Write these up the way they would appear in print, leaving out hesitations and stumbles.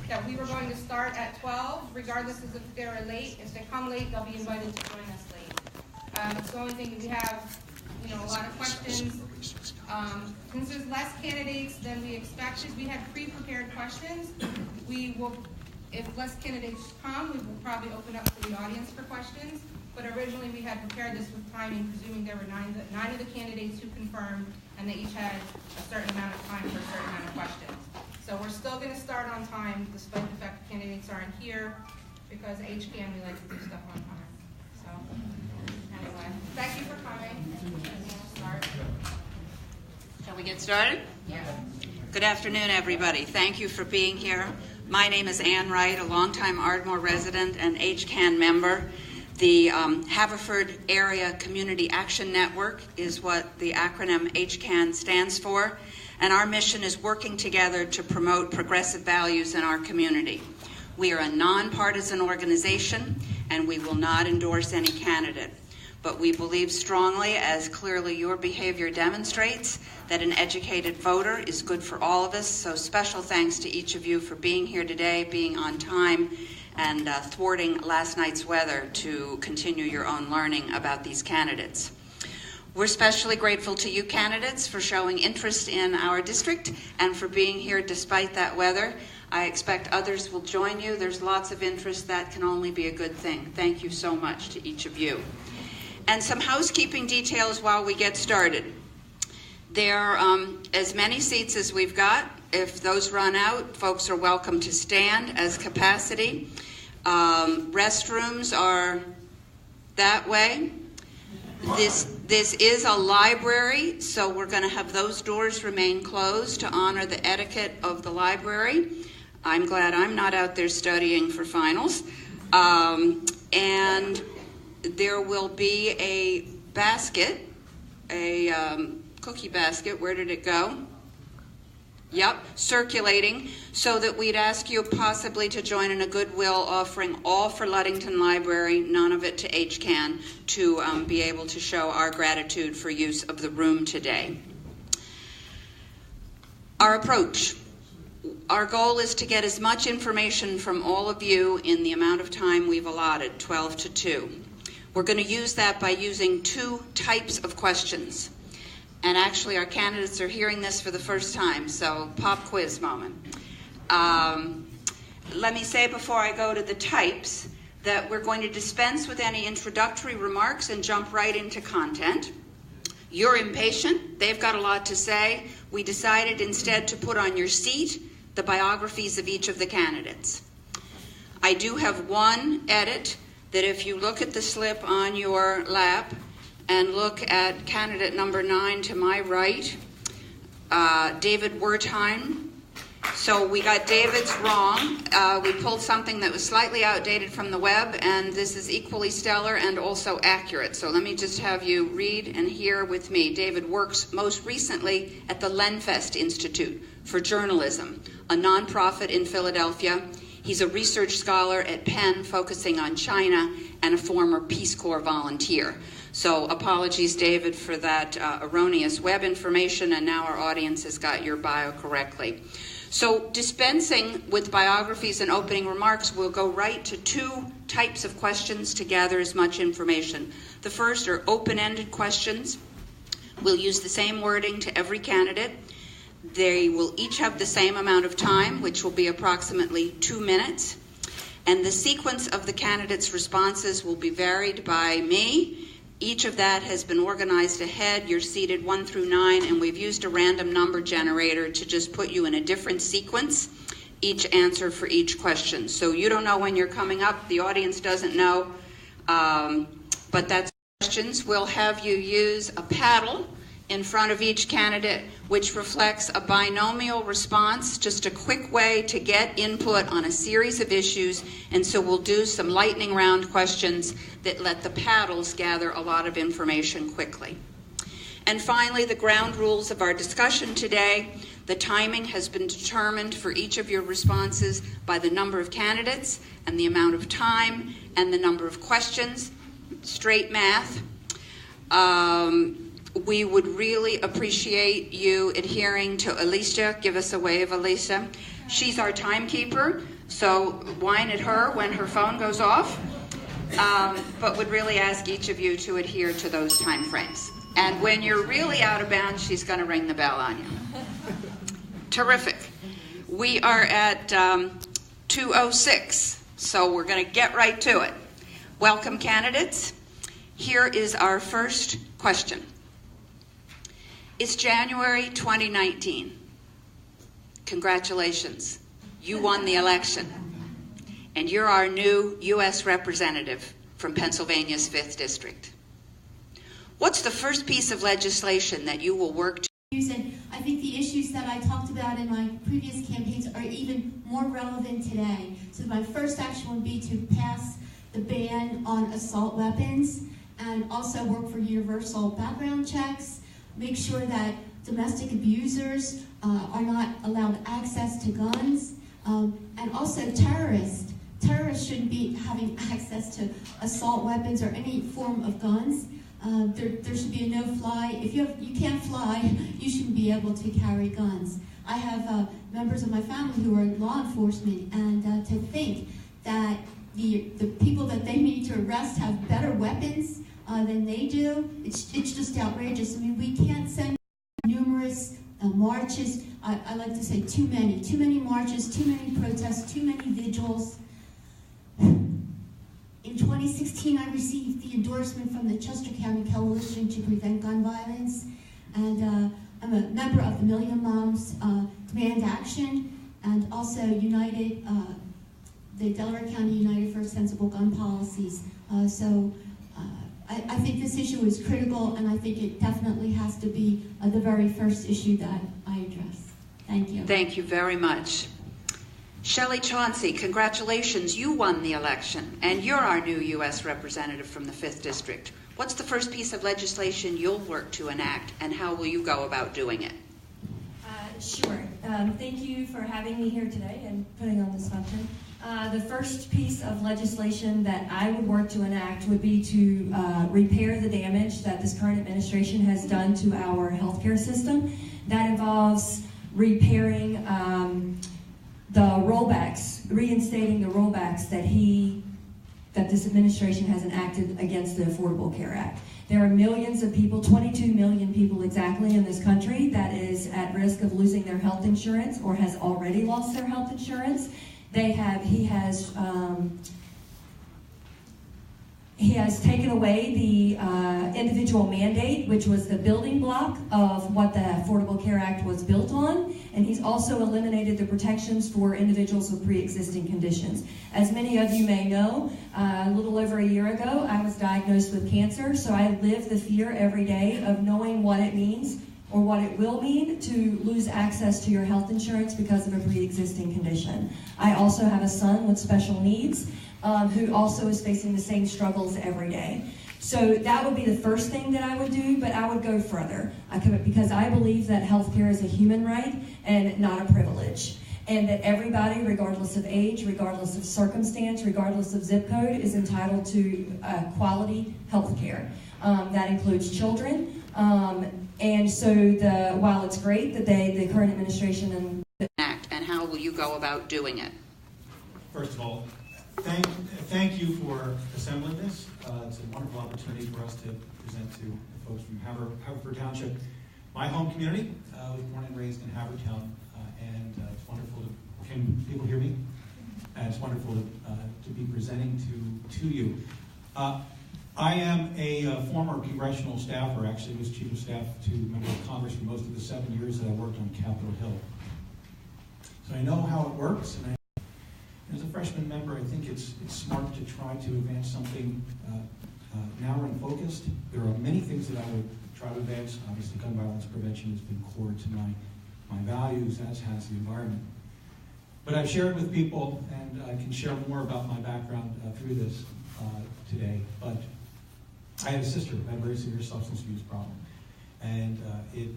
that we were going to start at 12, regardless of if they're late. If they come late, they'll be invited to join us late. It's the only thing we have, a lot of questions. Since there's less candidates than we expected, we had pre-prepared questions. We will, if less candidates come, we will probably open up to the audience for questions. But originally we had prepared this with timing, presuming there were nine of the candidates who confirmed, and they each had a certain amount of time for a certain amount of questions. So we're still going to start on time, despite the fact the candidates aren't here, because HCAN, we like to do stuff on time. So anyway, thank you for coming. Start. Shall we get started? Yeah. Good afternoon, everybody. Thank you for being here. My name is Ann Wright, a longtime Ardmore resident and HCAN member. The Haverford Area Community Action Network is what the acronym HCAN stands for, and our mission is working together to promote progressive values in our community. We are a nonpartisan organization, and we will not endorse any candidate. But we believe strongly, as clearly your behavior demonstrates, that an educated voter is good for all of us. So special thanks to each of you for being here today, being on time, and thwarting last night's weather to continue your own learning about these candidates. We're especially grateful to you candidates for showing interest in our district and for being here despite that weather. I expect others will join you. There's lots of interest. That can only be a good thing. Thank you so much to each of you. And some housekeeping details while we get started. There are as many seats as we've got. If those run out, folks are welcome to stand as capacity. Restrooms are that way. This is a library, so we're going to have those doors remain closed to honor the etiquette of the library. I'm glad I'm not out there studying for finals. And there will be a basket, a cookie basket. Where did it go? Yep, circulating, so that we'd ask you possibly to join in a goodwill offering, all for Ludington Library, none of it to HCAN, to be able to show our gratitude for use of the room today. Our approach. Our goal is to get as much information from all of you in the amount of time we've allotted, 12 to 2. We're going to use that by using two types of questions. And actually, our candidates are hearing this for the first time, so pop quiz moment. Let me say before I go to the types that we're going to dispense with any introductory remarks and jump right into content. You're impatient. They've got a lot to say. We decided instead to put on your seat the biographies of each of the candidates. I do have one edit that if you look at the slip on your lap, and look at candidate number 9 to my right, David Wertheim. So we got David's wrong. We pulled something that was slightly outdated from the web, and this is equally stellar and also accurate. So let me just have you read and hear with me. David works most recently at the Lenfest Institute for Journalism, a nonprofit in Philadelphia. He's a research scholar at Penn focusing on China and a former Peace Corps volunteer. So apologies, David, for that erroneous web information, and now our audience has got your bio correctly. So dispensing with biographies and opening remarks, we'll go right to two types of questions to gather as much information. The first are open-ended questions. We'll use the same wording to every candidate. They will each have the same amount of time, which will be approximately 2 minutes. And the sequence of the candidates' responses will be varied by me. Each of that has been organized ahead. You're seated 1 through 9, and we've used a random number generator to just put you in a different sequence, each answer for each question. So you don't know when you're coming up. The audience doesn't know, but that's questions. We'll have you use a paddle in front of each candidate, which reflects a binomial response, just a quick way to get input on a series of issues. And so we'll do some lightning round questions that let the paddles gather a lot of information quickly. And finally, the ground rules of our discussion today. The timing has been determined for each of your responses by the number of candidates and the amount of time and the number of questions. Straight math. We would really appreciate you adhering to Alicia. Give us a wave, Alicia. She's our timekeeper. So whine at her when her phone goes off, but would really ask each of you to adhere to those time frames. And when you're really out of bounds, she's going to ring the bell on you. Terrific. We are at 2:06, so we're going to get right to it. Welcome, candidates. Here is our first question. It's January 2019. Congratulations. You won the election. And you're our new U.S. representative from Pennsylvania's 5th District. What's the first piece of legislation that you will work to? And I think the issues that I talked about in my previous campaigns are even more relevant today. So my first action would be to pass the ban on assault weapons and also work for universal background checks, make sure that domestic abusers are not allowed access to guns, and also terrorists. Terrorists shouldn't be having access to assault weapons or any form of guns. There should be a no-fly. If you can't fly, you shouldn't be able to carry guns. I have members of my family who are in law enforcement, and to think that the people that they need to arrest have better weapons than they do, it's just outrageous. I mean, we can't send numerous marches. I like to say too many marches, too many protests, too many vigils. In 2016, I received the endorsement from the Chester County Coalition to Prevent Gun Violence, and I'm a member of the Million Moms Demand Action, and also United, the Delaware County United for Sensible Gun Policies. I think this issue is critical, and I think it definitely has to be the very first issue that I address. Thank you. Thank you very much. Shelley Chauncey, congratulations, you won the election, and you're our new U.S. representative from the 5th District. What's the first piece of legislation you'll work to enact, and how will you go about doing it? Sure. Thank you for having me here today and putting on this function. The first piece of legislation that I would work to enact would be to repair the damage that this current administration has done to our healthcare system. That involves repairing the rollbacks, reinstating the rollbacks that this administration has enacted against the Affordable Care Act. There are millions of people, 22 million people exactly in this country, that is at risk of losing their health insurance or has already lost their health insurance. He has taken away the individual mandate, which was the building block of what the Affordable Care Act was built on, and he's also eliminated the protections for individuals with pre-existing conditions. As many of you may know, a little over a year ago, I was diagnosed with cancer, so I live the fear every day of knowing what it means or what it will mean to lose access to your health insurance because of a pre-existing condition. I also have a son with special needs, who also is facing the same struggles every day. So that would be the first thing that I would do, but I would go further because I believe that healthcare is a human right and not a privilege, and that everybody, regardless of age, regardless of circumstance, regardless of zip code, is entitled to quality healthcare. That includes children, and so while it's great that the current administration And how will you go about doing it? First of all, thank you for assembling this. It's a wonderful opportunity for us to present to the folks from Haverford Township. My home community, I was born and raised in Havertown, and it's wonderful to, can people hear me? It's wonderful to be presenting to you. I am a former congressional staffer, actually was chief of staff to member of Congress for most of the 7 years that I worked on Capitol Hill. So I know how it works, and as a freshman member, I think it's smart to try to advance something narrow and focused. There are many things that I would try to advance. Obviously, gun violence prevention has been core to my values, as has the environment. But I've shared with people, and I can share more about my background through this today. But I had a sister who had a very severe substance abuse problem, and it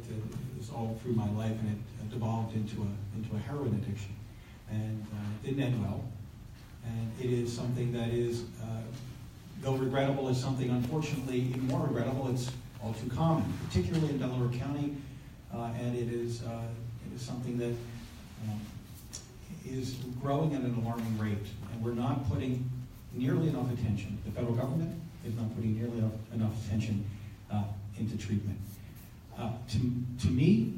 was all through my life, and it devolved into a heroin addiction. And it didn't end well. And it is something that is, though regrettable, is something unfortunately even more regrettable. It's all too common, particularly in Delaware County, and it is something that is growing at an alarming rate, and we're not putting nearly enough attention. The federal government is not putting nearly enough attention into treatment. To me,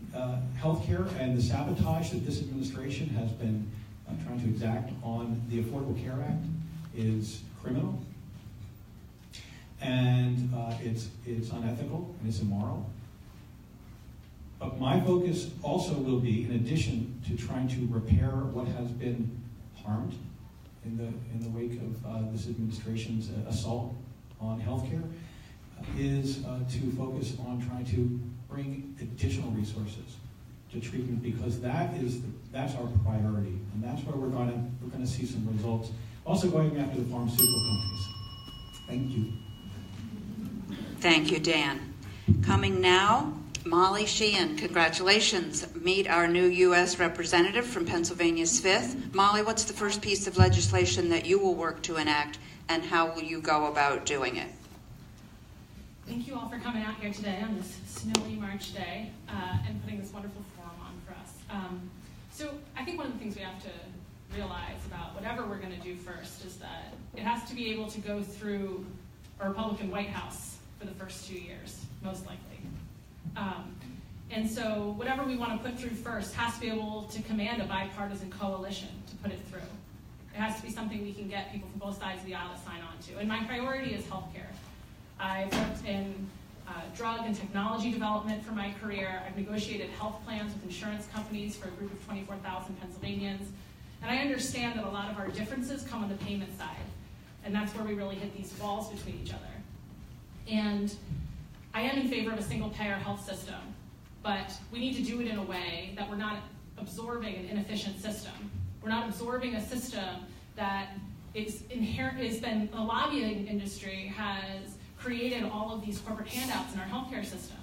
healthcare and the sabotage that this administration has been trying to exact on the Affordable Care Act is criminal, and it's unethical and it's immoral. But my focus also will be, in addition to trying to repair what has been harmed in the wake of this administration's assault on healthcare, is to focus on trying to bring additional resources to treatment, because that's our priority, and that's where we're going to see some results. Also going after the pharmaceutical companies. Thank you. Thank you, Dan. Coming now, Molly Sheehan. Congratulations. Meet our new U.S. representative from Pennsylvania's 5th. Molly, what's the first piece of legislation that you will work to enact, and how will you go about doing it? Thank you all for coming out here today on this snowy March day and putting this wonderful forum on for us. So I think one of the things we have to realize about whatever we're going to do first is that it has to be able to go through a Republican White House for the first 2 years, most likely. And so whatever we want to put through first has to be able to command a bipartisan coalition to put it through. It has to be something we can get people from both sides of the aisle to sign on to. And my priority is healthcare. I've worked in drug and technology development for my career. I've negotiated health plans with insurance companies for a group of 24,000 Pennsylvanians. And I understand that a lot of our differences come on the payment side. And that's where we really hit these walls between each other. And I am in favor of a single-payer health system, but we need to do it in a way that we're not absorbing an inefficient system. We're not absorbing a system that is been, the lobbying industry has created all of these corporate handouts in our healthcare system.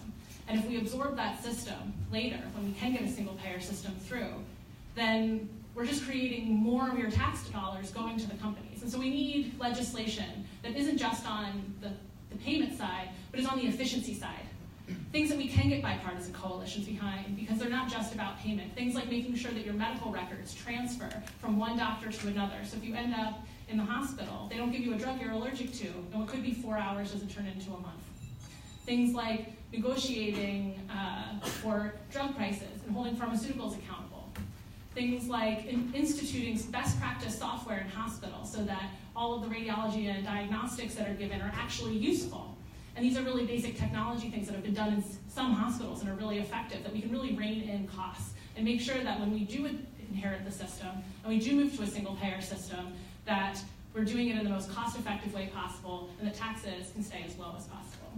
And if we absorb that system later, when we can get a single-payer system through, then we're just creating more of your tax dollars going to the companies. And so we need legislation that isn't just on the payment side, but is on the efficiency side. Things that we can get bipartisan coalitions behind, because they're not just about payment. Things like making sure that your medical records transfer from one doctor to another. So if you end up in the hospital, they don't give you a drug you're allergic to, and what could be 4 hours doesn't turn into a month. Things like negotiating for drug prices and holding pharmaceuticals accountable. Things like instituting best practice software in hospitals so that all of the radiology and diagnostics that are given are actually useful. And these are really basic technology things that have been done in some hospitals and are really effective, that we can really rein in costs and make sure that when we do inherit the system and we do move to a single payer system, that we're doing it in the most cost-effective way possible and that taxes can stay as low as possible.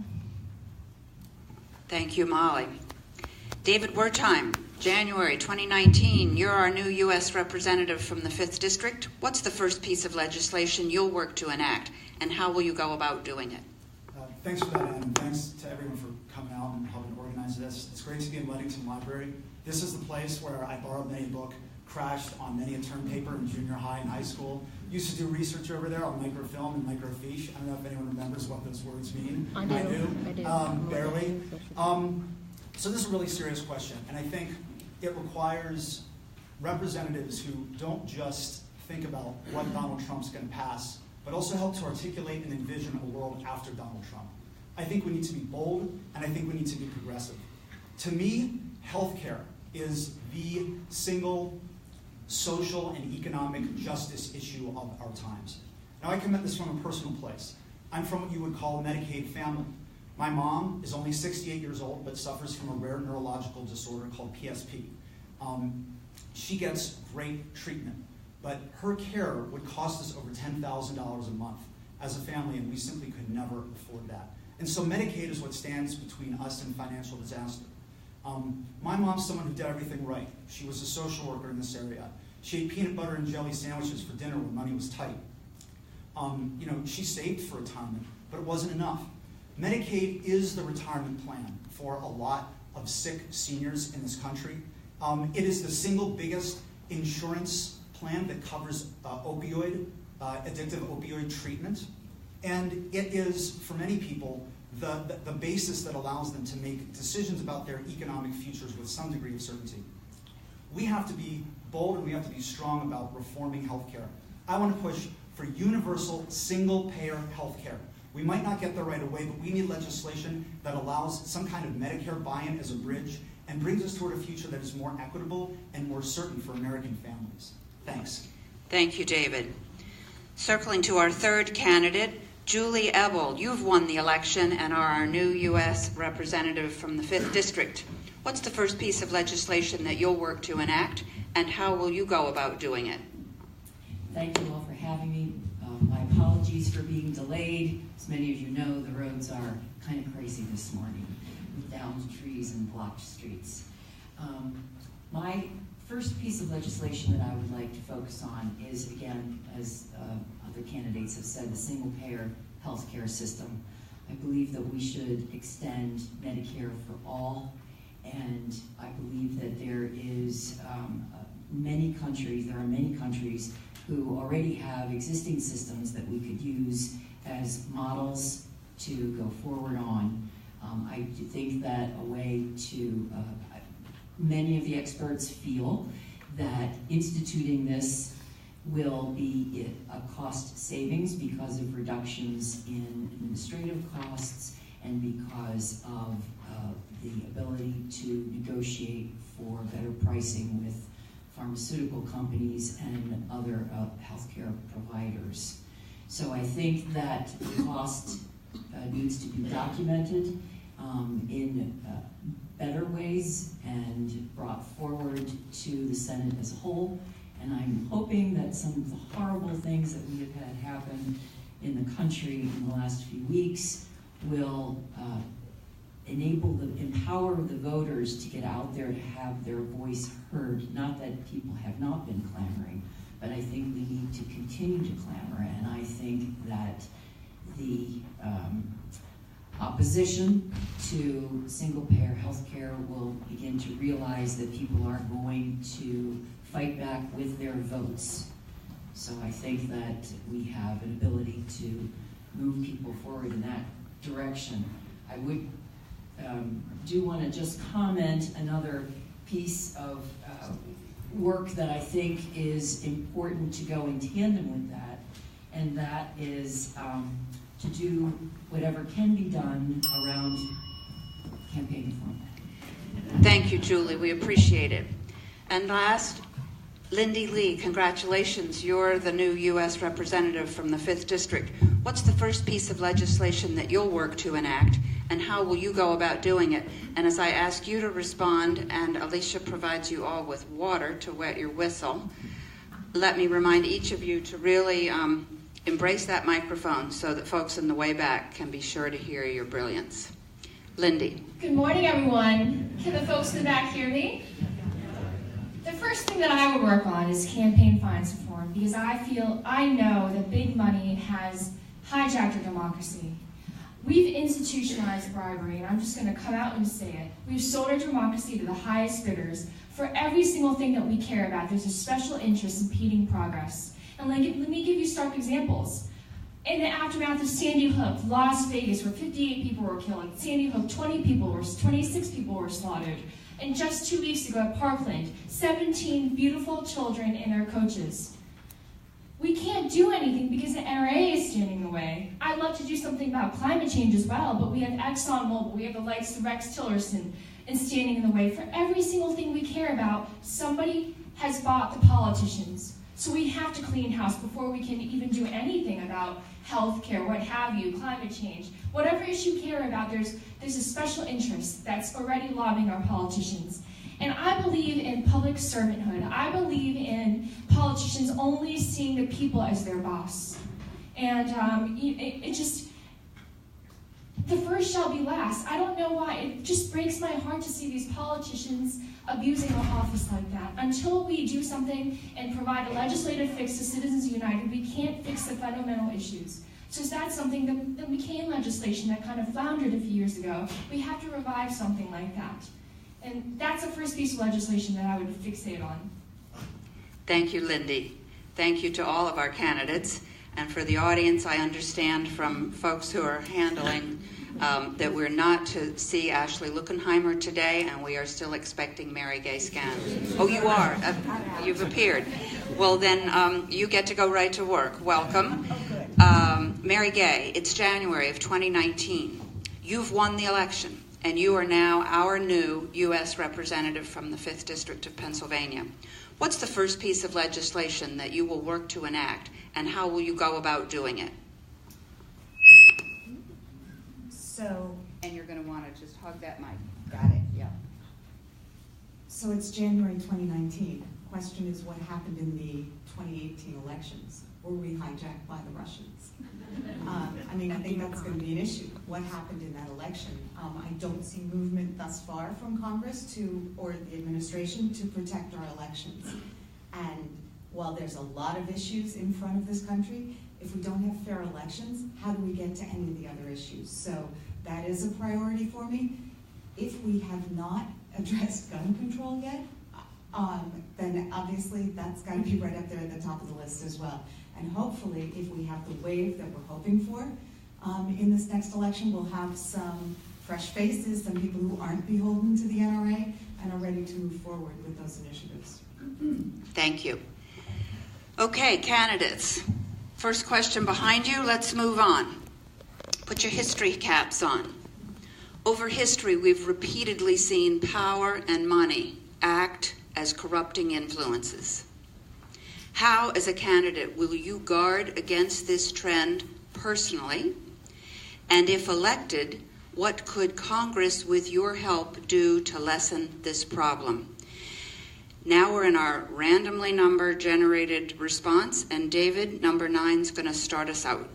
Thank you, Molly. David Wertheim, January 2019, you're our new U.S. representative from the 5th District. What's the first piece of legislation you'll work to enact, and how will you go about doing it? Thanks for that, Ann, and thanks to everyone for coming out and helping organize this. It's great to be in Ludington Library. This is the place where I borrowed many a book, crashed on many a term paper in junior high and high school. Used to do research over there on microfilm and microfiche. I don't know if anyone remembers what those words mean. I do. Barely. So this is a really serious question, and I think it requires representatives who don't just think about what Donald Trump's going to pass, but also help to articulate and envision a world after Donald Trump. I think we need to be bold, and I think we need to be progressive. To me, healthcare is the single social and economic justice issue of our times. Now, I come at this from a personal place. I'm from what you would call a Medicaid family. My mom is only 68 years old, but suffers from a rare neurological disorder called PSP. She gets great treatment, but her care would cost us over $10,000 a month as a family, and we simply could never afford that. And so Medicaid is what stands between us and financial disaster. My mom's someone who did everything right. She was a social worker in this area. She ate peanut butter and jelly sandwiches for dinner when money was tight. She saved for retirement, but it wasn't enough. Medicaid is the retirement plan for a lot of sick seniors in this country. It is the single biggest insurance plan that covers addictive opioid treatment. And it is, for many people, the basis that allows them to make decisions about their economic futures with some degree of certainty. We have to be bold and we have to be strong about reforming healthcare. I want to push for universal single-payer healthcare. We might not get there right away, but we need legislation that allows some kind of Medicare buy-in as a bridge and brings us toward a future that is more equitable and more certain for American families. Thanks. Thank you, David. Circling to our third candidate, Julie Ebel. You've won the election and are our new U.S. representative from the 5th District. What's the first piece of legislation that you'll work to enact, and how will you go about doing it? Thank you all for having me. My apologies for being delayed. As many of you know, the roads are kind of crazy this morning with downed trees and blocked streets. My first piece of legislation that I would like to focus on is, again, as other candidates have said, the single-payer healthcare system. I believe that we should extend Medicare for all, and I believe that there are many countries who already have existing systems that we could use as models to go forward on. I do think that a way to, many of the experts feel that instituting this will be a cost savings because of reductions in administrative costs and because of the ability to negotiate for better pricing with pharmaceutical companies and other healthcare providers. So I think that the cost needs to be documented in better ways and brought forward to the Senate as a whole. And I'm hoping that some of the horrible things that we have had happen in the country in the last few weeks will empower the voters to get out there to have their voice heard. Not that people have not been clamoring, but I think we need to continue to clamor. And I think that the opposition to single-payer healthcare will begin to realize that people aren't going to fight back with their votes. So I think that we have an ability to move people forward in that direction. I would do want to just comment another piece of work that I think is important to go in tandem with that, and that is to do whatever can be done around campaign reform. Thank you, Julie. We appreciate it. And last, Lindy Lee, congratulations. You're the new U.S. representative from the 5th District. What's the first piece of legislation that you'll work to enact, and how will you go about doing it? And as I ask you to respond, and Alicia provides you all with water to wet your whistle, let me remind each of you to really embrace that microphone so that folks in the way back can be sure to hear your brilliance. Lindy. Good morning, everyone. Can the folks in the back hear me? The first thing that I would work on is campaign finance reform, because I know that big money has hijacked our democracy. We've institutionalized bribery, and I'm just going to come out and say it. We've sold our democracy to the highest bidders. For every single thing that we care about, there's a special interest impeding progress. And let me give you stark examples. In the aftermath of Sandy Hook, Las Vegas, where 58 people were killed, Sandy Hook, 26 people were slaughtered. And just 2 weeks ago at Parkland, 17 beautiful children and their coaches. We can't do anything because the NRA is standing in the way. I'd love to do something about climate change as well, but we have ExxonMobil, we have the likes of Rex Tillerson, and standing in the way. For every single thing we care about, somebody has bought the politicians. So we have to clean house before we can even do anything about healthcare, what have you, climate change. Whatever issue you care about, there's a special interest that's already lobbying our politicians. And I believe in public servanthood. I believe in politicians only seeing the people as their boss. And the first shall be last. I don't know why. It just breaks my heart to see these politicians abusing our office like that. Until we do something and provide a legislative fix to Citizens United, we can't fix the fundamental issues. So that's something that became legislation that kind of floundered a few years ago. We have to revive something like that. And that's the first piece of legislation that I would fixate on. Thank you, Lindy. Thank you to all of our candidates. And for the audience, I understand from folks who are handling that we're not to see Ashley Luckenheimer today, and we are still expecting Mary Gay Scans. Oh, you are. You've appeared. Well, then you get to go right to work. Welcome. Mary Gay, it's January of 2019. You've won the election, and you are now our new U.S. representative from the 5th District of Pennsylvania. What's the first piece of legislation that you will work to enact, and how will you go about doing it? And you're going to want to just hug that mic. Got it, yeah. So it's January 2019. Question is, what happened in the 2018 elections? Were we hijacked by the Russians? I mean, I think that's going to be an issue. What happened in that election? I don't see movement thus far from Congress or the administration to protect our elections. And while there's a lot of issues in front of this country, if we don't have fair elections, how do we get to any of the other issues? So that is a priority for me. If we have not addressed gun control yet, then obviously that's got to be right up there at the top of the list as well. And hopefully, if we have the wave that we're hoping for in this next election, we'll have some fresh faces, some people who aren't beholden to the NRA and are ready to move forward with those initiatives. Thank you. Okay, candidates. First question behind you. Let's move on. Put your history caps on. Over history, we've repeatedly seen power and money act as corrupting influences. How, as a candidate, will you guard against this trend personally? And if elected, what could Congress, with your help, do to lessen this problem? Now we're in our randomly number generated response, and David, number 9, is going to start us out.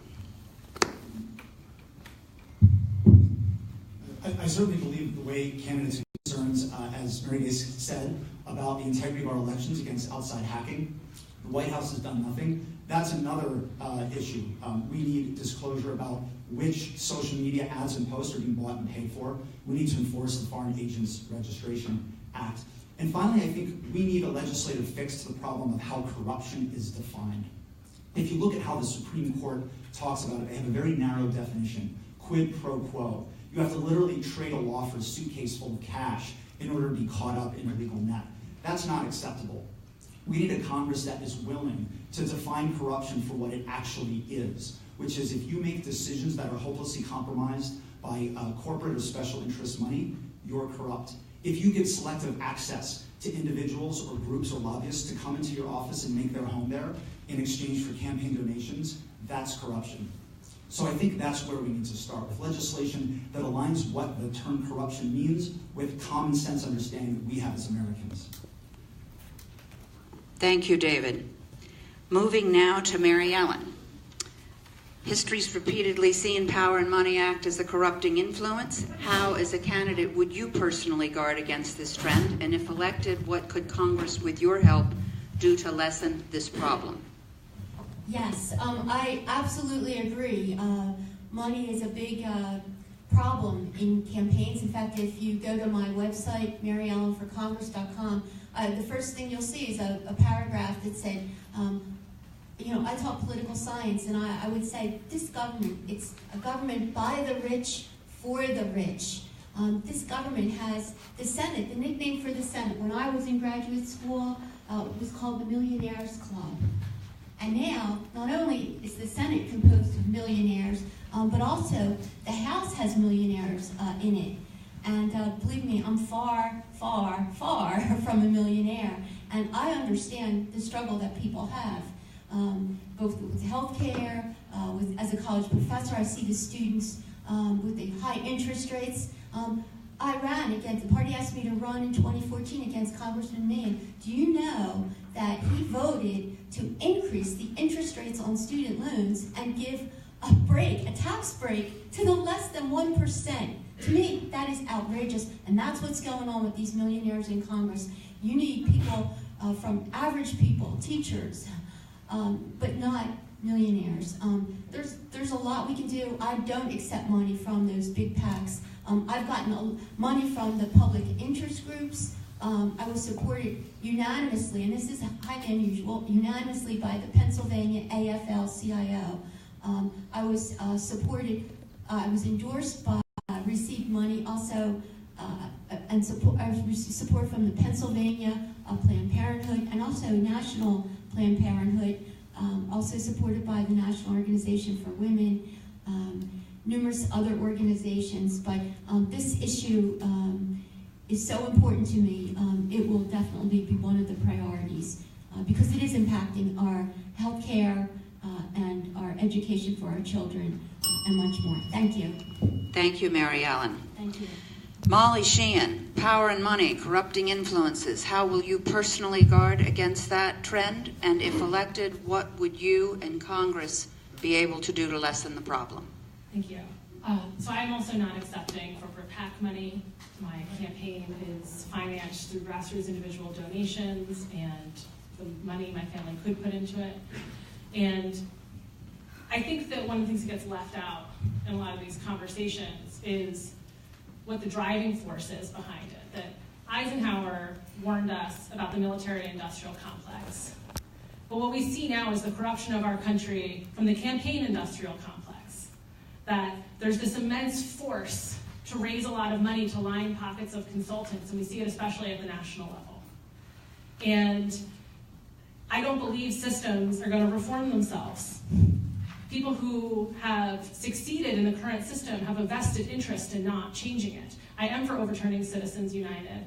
I certainly believe the way candidates concerns, as Mary Gay said, about the integrity of our elections against outside hacking. The White House has done nothing. That's another issue. We need disclosure about which social media ads and posts are being bought and paid for. We need to enforce the Foreign Agents Registration Act. And finally, I think we need a legislative fix to the problem of how corruption is defined. If you look at how the Supreme Court talks about it, they have a very narrow definition, quid pro quo. You have to literally trade a law for a suitcase full of cash in order to be caught up in a legal net. That's not acceptable. We need a Congress that is willing to define corruption for what it actually is, which is if you make decisions that are hopelessly compromised by corporate or special interest money, you're corrupt. If you give selective access to individuals or groups or lobbyists to come into your office and make their home there in exchange for campaign donations, that's corruption. So I think that's where we need to start, with legislation that aligns what the term corruption means with common sense understanding that we have as Americans. Thank you, David. Moving now to Mary Ellen. History's repeatedly seen power and money act as a corrupting influence. How, as a candidate, would you personally guard against this trend? And if elected, what could Congress, with your help, do to lessen this problem? Yes, I absolutely agree. Money is a big problem in campaigns. In fact, if you go to my website, maryellenforcongress.com, the first thing you'll see is a paragraph that said, I taught political science, and I would say this government, it's a government by the rich, for the rich. This government has the Senate, the nickname for the Senate. When I was in graduate school, it was called the Millionaires Club. And now, not only is the Senate composed of millionaires, but also the House has millionaires in it. And believe me, I'm far, far, far from a millionaire. And I understand the struggle that people have, both with healthcare, as a college professor, I see the students with the high interest rates. I ran against, the party asked me to run in 2014 against Congressman Mann. Do you know that he voted to increase the interest rates on student loans and give a break, a tax break, to the less than 1%? To me, that is outrageous, and that's what's going on with these millionaires in Congress. You need people from average people, teachers, but not millionaires. There's a lot we can do. I don't accept money from those big PACs. I've gotten money from the public interest groups. I was supported unanimously, and this is highly unusual, unanimously by the Pennsylvania AFL-CIO. I was supported, I was endorsed by received money also and support from the Pennsylvania Planned Parenthood and also National Planned Parenthood, also supported by the National Organization for Women, numerous other organizations. But this issue is so important to me. It will definitely be one of the priorities because it is impacting our health care and our education for our children and much more. Thank you. Thank you, Mary Ellen. Thank you. Molly Sheehan, power and money, corrupting influences. How will you personally guard against that trend? And if elected, what would you and Congress be able to do to lessen the problem? Thank you. So I'm also not accepting corporate PAC money. My campaign is financed through grassroots individual donations and the money my family could put into it. And I think that one of the things that gets left out in a lot of these conversations is what the driving force is behind it. That Eisenhower warned us about the military-industrial complex. But what we see now is the corruption of our country from the campaign-industrial complex. That there's this immense force to raise a lot of money to line pockets of consultants, and we see it especially at the national level. And I don't believe systems are going to reform themselves. People who have succeeded in the current system have a vested interest in not changing it. I am for overturning Citizens United,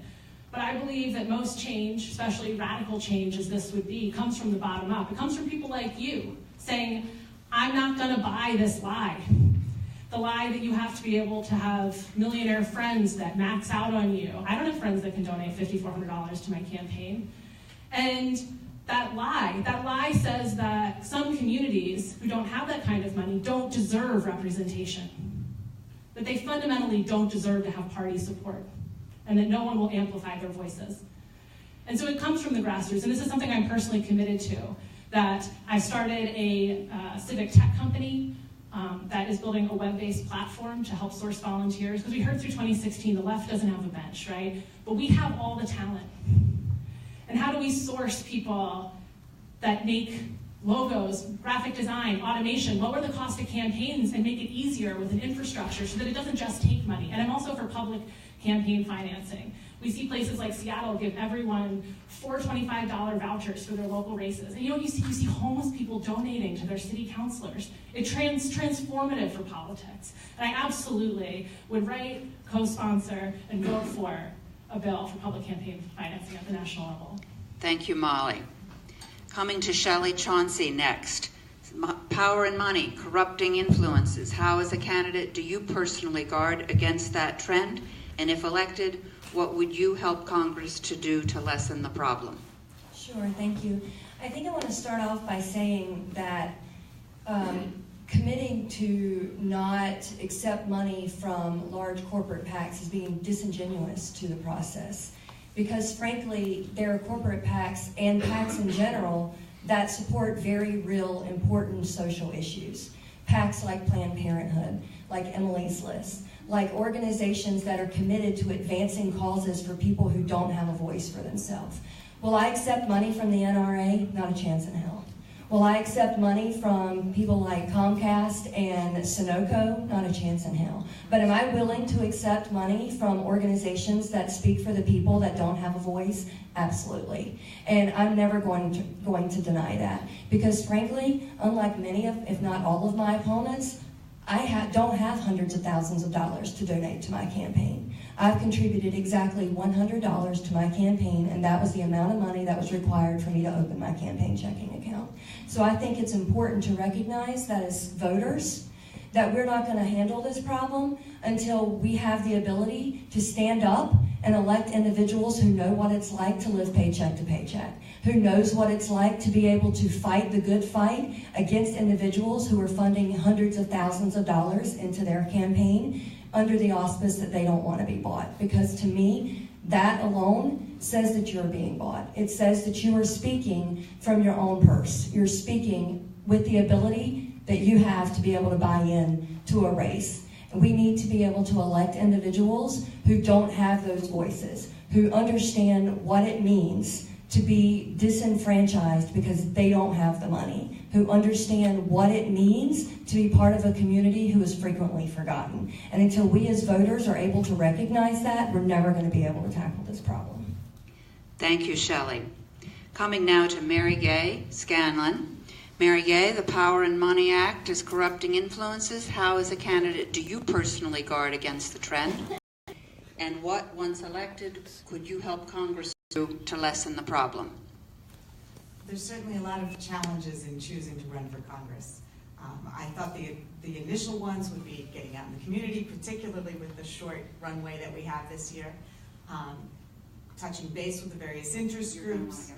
but I believe that most change, especially radical change as this would be, comes from the bottom up. It comes from people like you saying, I'm not going to buy this lie. The lie that you have to be able to have millionaire friends that max out on you. I don't have friends that can donate $5,400 to my campaign. And that lie says that some communities who don't have that kind of money don't deserve representation. That they fundamentally don't deserve to have party support. And that no one will amplify their voices. And so it comes from the grassroots, and this is something I'm personally committed to, that I started a civic tech company that is building a web-based platform to help source volunteers, because we heard through 2016 the left doesn't have a bench, right? But we have all the talent. And how do we source people that make logos, graphic design, automation, lower the cost of campaigns and make it easier with an infrastructure so that it doesn't just take money? And I'm also for public campaign financing. We see places like Seattle give everyone 4 $25 vouchers for their local races. And you know, you see homeless people donating to their city councilors. It's transformative for politics. And I absolutely would write, co-sponsor, and vote for a bill for public campaign financing at the national level. Thank you, Molly. Coming to Shelley Chauncey next. Power and money, corrupting influences. How, as a candidate, do you personally guard against that trend? And if elected, what would you help Congress to do to lessen the problem? Sure, thank you. I think I want to start off by saying that committing to not accept money from large corporate PACs is being disingenuous to the process. Because frankly, there are corporate PACs and PACs in general that support very real, important social issues. PACs like Planned Parenthood, like Emily's List, like organizations that are committed to advancing causes for people who don't have a voice for themselves. Will I accept money from the NRA? Not a chance in hell. Will I accept money from people like Comcast and Sunoco? Not a chance in hell. But am I willing to accept money from organizations that speak for the people that don't have a voice? Absolutely. And I'm never going to deny that. Because frankly, unlike many of, if not all of my opponents, I don't have hundreds of thousands of dollars to donate to my campaign. I've contributed exactly $100 to my campaign, and that was the amount of money that was required for me to open my campaign checking account. So I think it's important to recognize that as voters, that we're not going to handle this problem until we have the ability to stand up and elect individuals who know what it's like to live paycheck to paycheck, who knows what it's like to be able to fight the good fight against individuals who are funding hundreds of thousands of dollars into their campaign under the auspice that they don't want to be bought. Because to me, that alone says that you're being bought. It says that you are speaking from your own purse. You're speaking with the ability that you have to be able to buy in to a race. And we need to be able to elect individuals who don't have those voices, who understand what it means to be disenfranchised because they don't have the money, who understand what it means to be part of a community who is frequently forgotten. And until we as voters are able to recognize that, we're never going to be able to tackle this problem. Thank you, Shelley. Coming now to Mary Gay Scanlon. Mary Gay, the Power and Money Act is corrupting influences. How, as a candidate, do you personally guard against the trend? And what, once elected, could you help Congress do to lessen the problem? There's certainly a lot of challenges in choosing to run for Congress. I thought the initial ones would be getting out in the community, particularly with the short runway that we have this year, touching base with the various interest groups.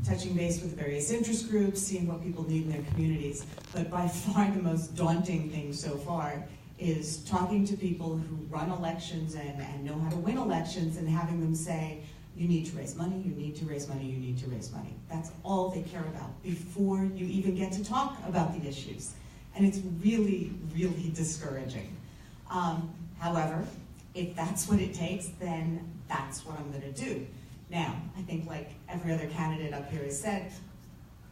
Touching base with the various interest groups, seeing what people need in their communities. But by far the most daunting thing so far is talking to people who run elections and know how to win elections and having them say, you need to raise money, you need to raise money, you need to raise money. That's all they care about before you even get to talk about the issues. And it's really, really discouraging. However, if that's what it takes, then that's what I'm going to do. Now, I think like every other candidate up here has said,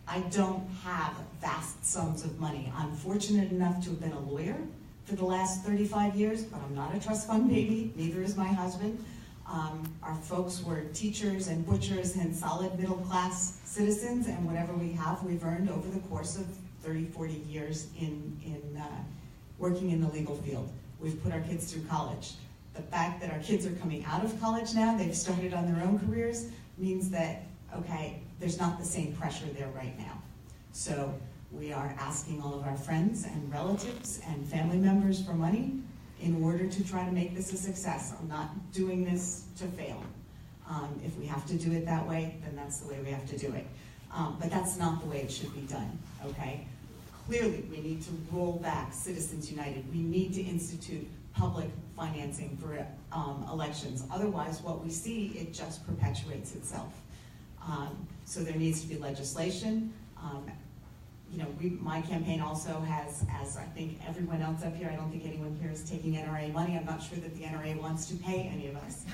I don't have vast sums of money. I'm fortunate enough to have been a lawyer for the last 35 years, but I'm not a trust fund baby, neither is my husband. Our folks were teachers and butchers and solid middle class citizens, and whatever we have, we've earned over the course of 30, 40 years in working in the legal field. We've put our kids through college. The fact that our kids are coming out of college now, they've started on their own careers, means that, okay, there's not the same pressure there right now. So we are asking all of our friends and relatives and family members for money in order to try to make this a success. I'm not doing this to fail. If we have to do it that way, then that's the way we have to do it. But that's not the way it should be done, okay? Clearly, we need to roll back Citizens United. We need to institute public financing for elections. Otherwise, what we see, it just perpetuates itself. So there needs to be legislation. You know, my campaign also has, as I think everyone else up here, I don't think anyone here is taking NRA money. I'm not sure that the NRA wants to pay any of us.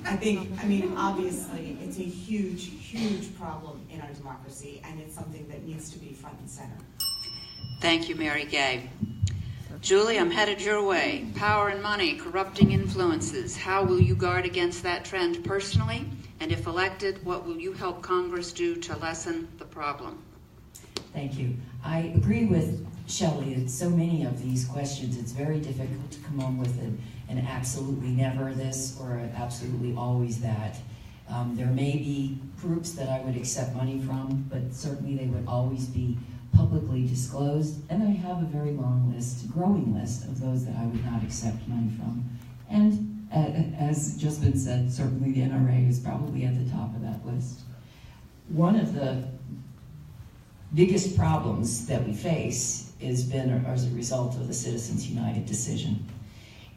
I mean, obviously, it's a huge, huge problem in our democracy, and it's something that needs to be front and center. Thank you, Mary Gay. Julie, I'm headed your way. Power and money, corrupting influences. How will you guard against that trend personally? And if elected, what will you help Congress do to lessen the problem? Thank you. I agree with Shelley that so many of these questions, it's very difficult to come up with an absolutely never this or an absolutely always that. There may be groups that I would accept money from, but certainly they would always be publicly disclosed, and I have a very long list, growing list of those that I would not accept money from. And as just been said, certainly the NRA is probably at the top of that list. One of the biggest problems that we face has been as a result of the Citizens United decision.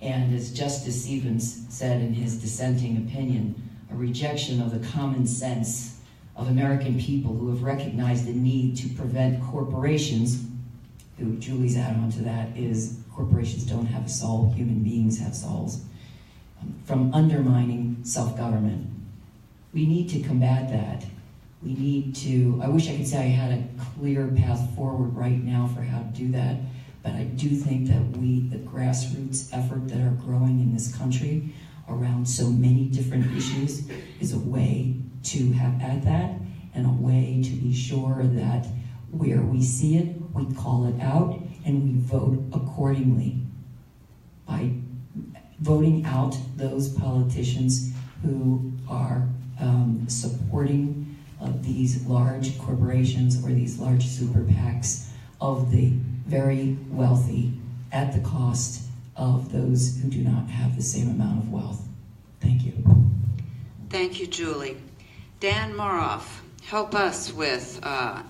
And as Justice Stevens said in his dissenting opinion, a rejection of the common sense of American people who have recognized the need to prevent corporations, who Julie's add-on to that is corporations don't have a soul, human beings have souls, from undermining self-government. We need to combat that. We need to, I wish I could say I had a clear path forward right now for how to do that, but I do think that the grassroots effort that are growing in this country around so many different issues is a way to have at that and a way to be sure that where we see it, we call it out and we vote accordingly by voting out those politicians who are supporting these large corporations or these large super PACs of the very wealthy at the cost of those who do not have the same amount of wealth. Thank you. Thank you, Julie. Dan Moroff, help us with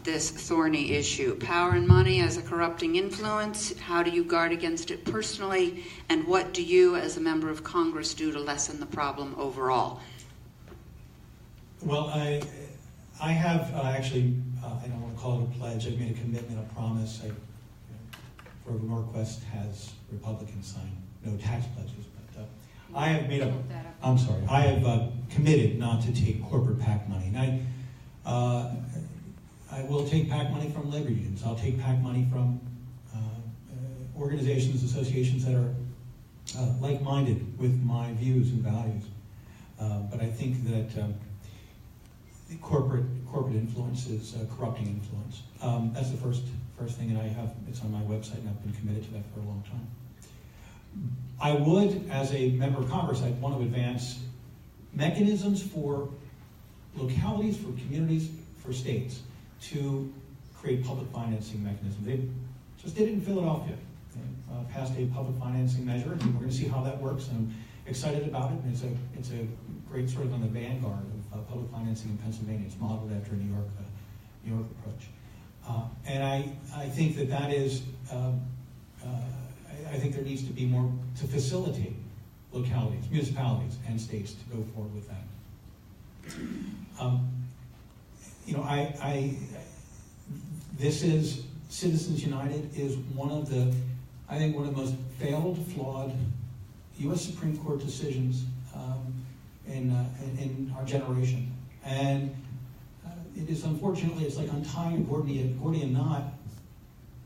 this thorny issue. Power and money as a corrupting influence. How do you guard against it personally? And what do you, as a member of Congress, do to lessen the problem overall? Well, I have actually, I don't want to call it a pledge, I've made a commitment, a promise. For Norquest has Republicans sign, no tax pledges, but I have made I have committed not to take corporate PAC money. And I will take PAC money from labor unions. I'll take PAC money from organizations, associations that are like-minded with my views and values. But I think that the corporate influence is corrupting influence. That's the first thing, and I have, it's on my website, and I've been committed to that for a long time. I would, as a member of Congress, I'd want to advance mechanisms for localities, for communities, for states to create public financing mechanisms. They just did it in Philadelphia. They passed a public financing measure, and we're going to see how that works. And I'm excited about it, and it's a great sort of on the vanguard of public financing in Pennsylvania. It's modeled after a New York approach. And I think that is, I think there needs to be more to facilitate localities, municipalities, and states to go forward with that. This is, Citizens United is one of the most failed, flawed U.S. Supreme Court decisions in our generation. And it is, unfortunately, it's like untying a Gordian knot.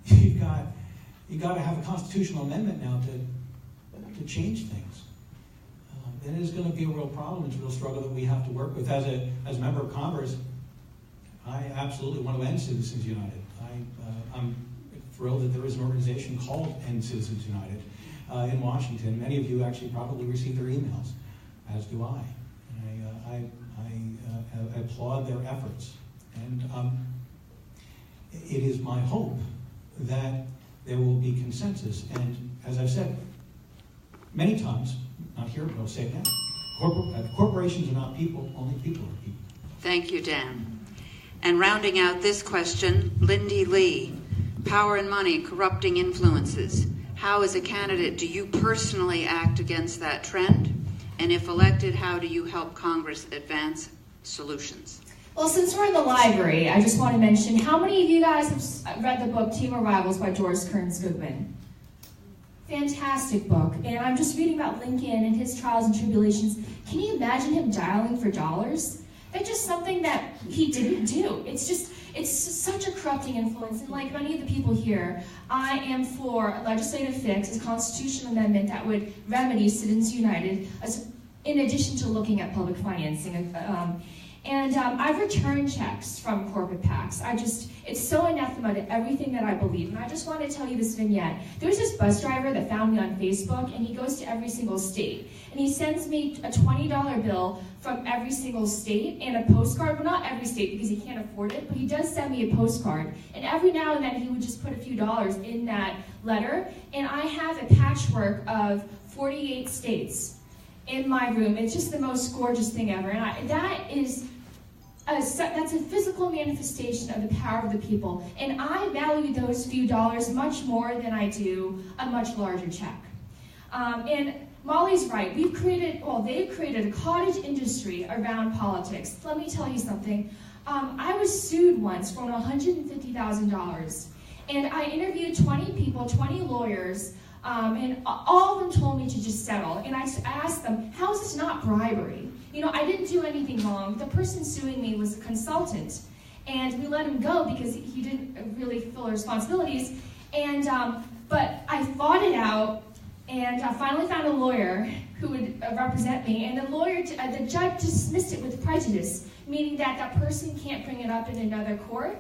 You've got to have a constitutional amendment now to change things. And it is going to be a real problem. It's a real struggle that we have to work with. As a member of Congress, I absolutely want to end Citizens United. I'm thrilled that there is an organization called End Citizens United in Washington. Many of you actually probably receive their emails, as do I. And I applaud their efforts. And it is my hope that there will be consensus. And as I've said many times, not here, but I'll say it now, corporations are not people, only people are people. Thank you, Dan. And rounding out this question, Lindy Lee, power and money, corrupting influences. How, as a candidate, do you personally act against that trend? And if elected, how do you help Congress advance solutions? Well, since we're in the library, I just want to mention, how many of you guys have read the book Team of Rivals by George Kearns Goodwin? Fantastic book. And I'm just reading about Lincoln and his trials and tribulations. Can you imagine him dialing for dollars? That's just something that he didn't do. It's such a corrupting influence. And like many of the people here, I am for a legislative fix, a constitutional amendment that would remedy Citizens United, in addition to looking at public financing. I've returned checks from corporate PACs. It's so anathema to everything that I believe. And I just want to tell you this vignette. There's this bus driver that found me on Facebook, and he goes to every single state. And he sends me a $20 bill from every single state and a postcard. Well, not every state because he can't afford it, but he does send me a postcard. And every now and then he would just put a few dollars in that letter. And I have a patchwork of 48 states in my room. It's just the most gorgeous thing ever. And that's a physical manifestation of the power of the people. And I value those few dollars much more than I do a much larger check. And Molly's right. They've created a cottage industry around politics. Let me tell you something. I was sued once for $150,000. And I interviewed 20 people, 20 lawyers, and all of them told me to just settle. And I asked them, how is this not bribery? I didn't do anything wrong. The person suing me was a consultant. And we let him go because he didn't really fulfill responsibilities. But I fought it out, and I finally found a lawyer who would represent me. And the judge dismissed it with prejudice, meaning that that person can't bring it up in another court.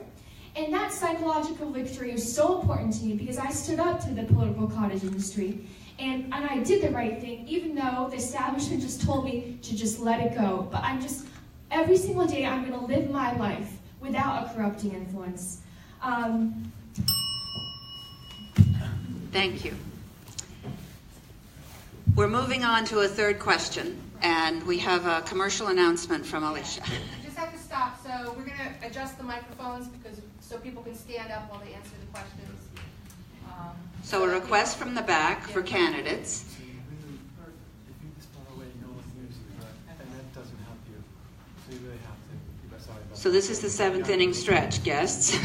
And that psychological victory was so important to me because I stood up to the political cottage industry. And I did the right thing, even though the establishment just told me to just let it go. But every single day, I'm going to live my life without a corrupting influence. Thank you. We're moving on to a third question, and we have a commercial announcement from Alicia. You just have to stop. So we're going to adjust the microphones so people can stand up while they answer the questions. So a request from the back for candidates. So this is the seventh inning stretch, guests.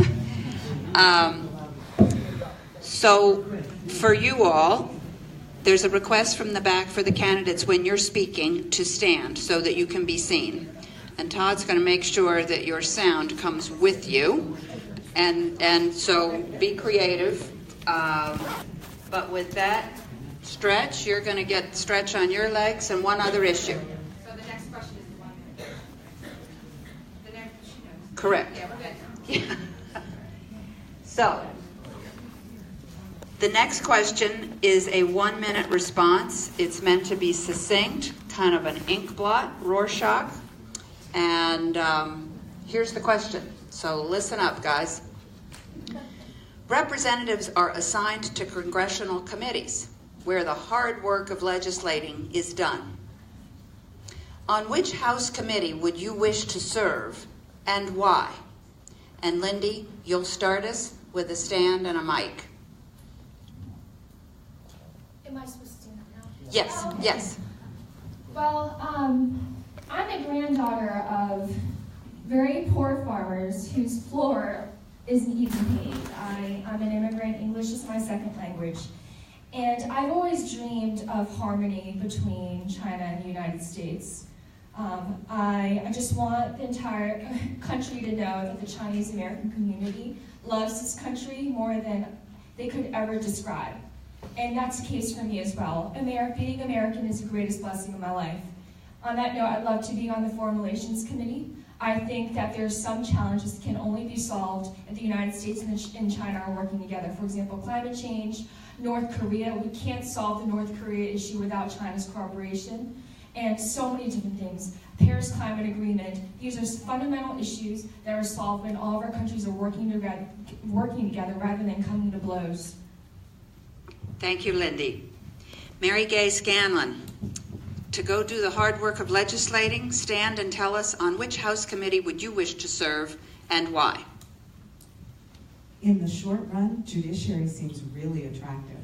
So for you all, There's a request from the back for the candidates when you're speaking to stand so that you can be seen. And Todd's going to make sure that your sound comes with you. And so be creative. But with that stretch, you're going to get stretch on your legs and one other issue. So the next question is the 1 minute. The next, she knows. Correct. Yeah, we're good. Yeah. So, the next question is a 1-minute response. It's meant to be succinct, kind of an ink blot, Rorschach. And here's the question. So listen up, guys. Representatives are assigned to congressional committees where the hard work of legislating is done. On which House committee would you wish to serve and why? And Lindy, you'll start us with a stand and a mic. Am I supposed to stand up now? Yes, Okay. yes. Well, I'm the granddaughter of very poor farmers whose floor isn't even paved. I'm an immigrant. English is my second language. And I've always dreamed of harmony between China and the United States. I just want the entire country to know that the Chinese American community loves this country more than they could ever describe. And that's the case for me as well. Being American is the greatest blessing of my life. On that note, I'd love to be on the Foreign Relations Committee. I think that there's some challenges that can only be solved if the United States and China are working together. For example, climate change, North Korea. We can't solve the North Korea issue without China's cooperation. And so many different things. Paris Climate Agreement. These are fundamental issues that are solved when all of our countries are working together rather than coming to blows. Thank you, Lindy. Mary Gay Scanlon, to go do the hard work of legislating, stand and tell us on which House committee would you wish to serve and why? In the short run, judiciary seems really attractive.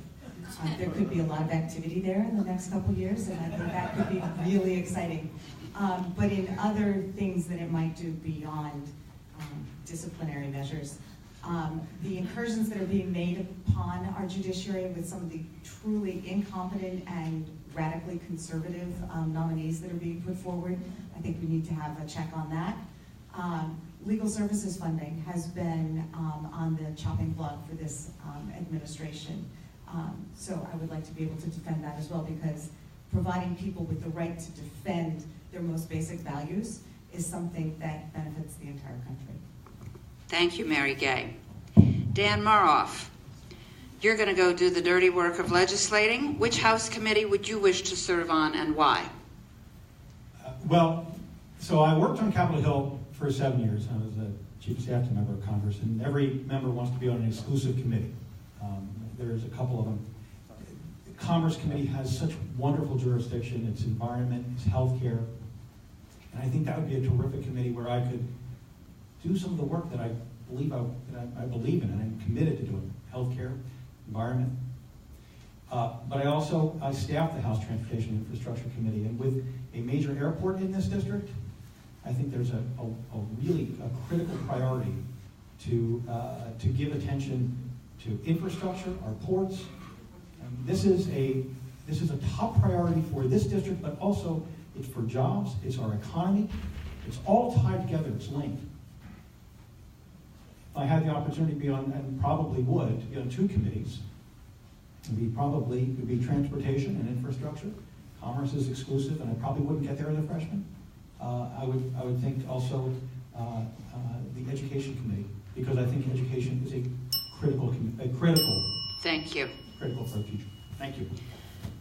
There could be a lot of activity there in the next couple of years, and I think that could be really exciting. But in other things that it might do beyond disciplinary measures, the incursions that are being made upon our judiciary with some of the truly incompetent and radically conservative nominees that are being put forward, I think we need to have a check on that. Legal services funding has been on the chopping block for this administration. So I would like to be able to defend that as well, because providing people with the right to defend their most basic values is something that benefits the entire country. Thank you, Mary Gay. Dan Maroff, you're going to go do the dirty work of legislating. Which House committee would you wish to serve on and why? So I worked on Capitol Hill for 7 years. I was the chief of staff to a member of Congress, and every member wants to be on an exclusive committee. There's a couple of them. The Commerce Committee has such wonderful jurisdiction. It's environment, it's healthcare, and I think that would be a terrific committee where I could do some of the work that I believe in and I'm committed to doing: healthcare, environment. But I staff the House Transportation and Infrastructure Committee, and with a major airport in this district, I think there's a really critical priority to give attention to infrastructure, our ports. And this is a top priority for this district, but also it's for jobs, it's our economy, it's all tied together, it's linked. If I had the opportunity to be on, and probably would, be on 2 committees, it would be transportation and infrastructure. Commerce is exclusive, and I probably wouldn't get there as a freshman. I would think also the education committee, because I think education is a critical. Thank you. Critical for the future. Thank you.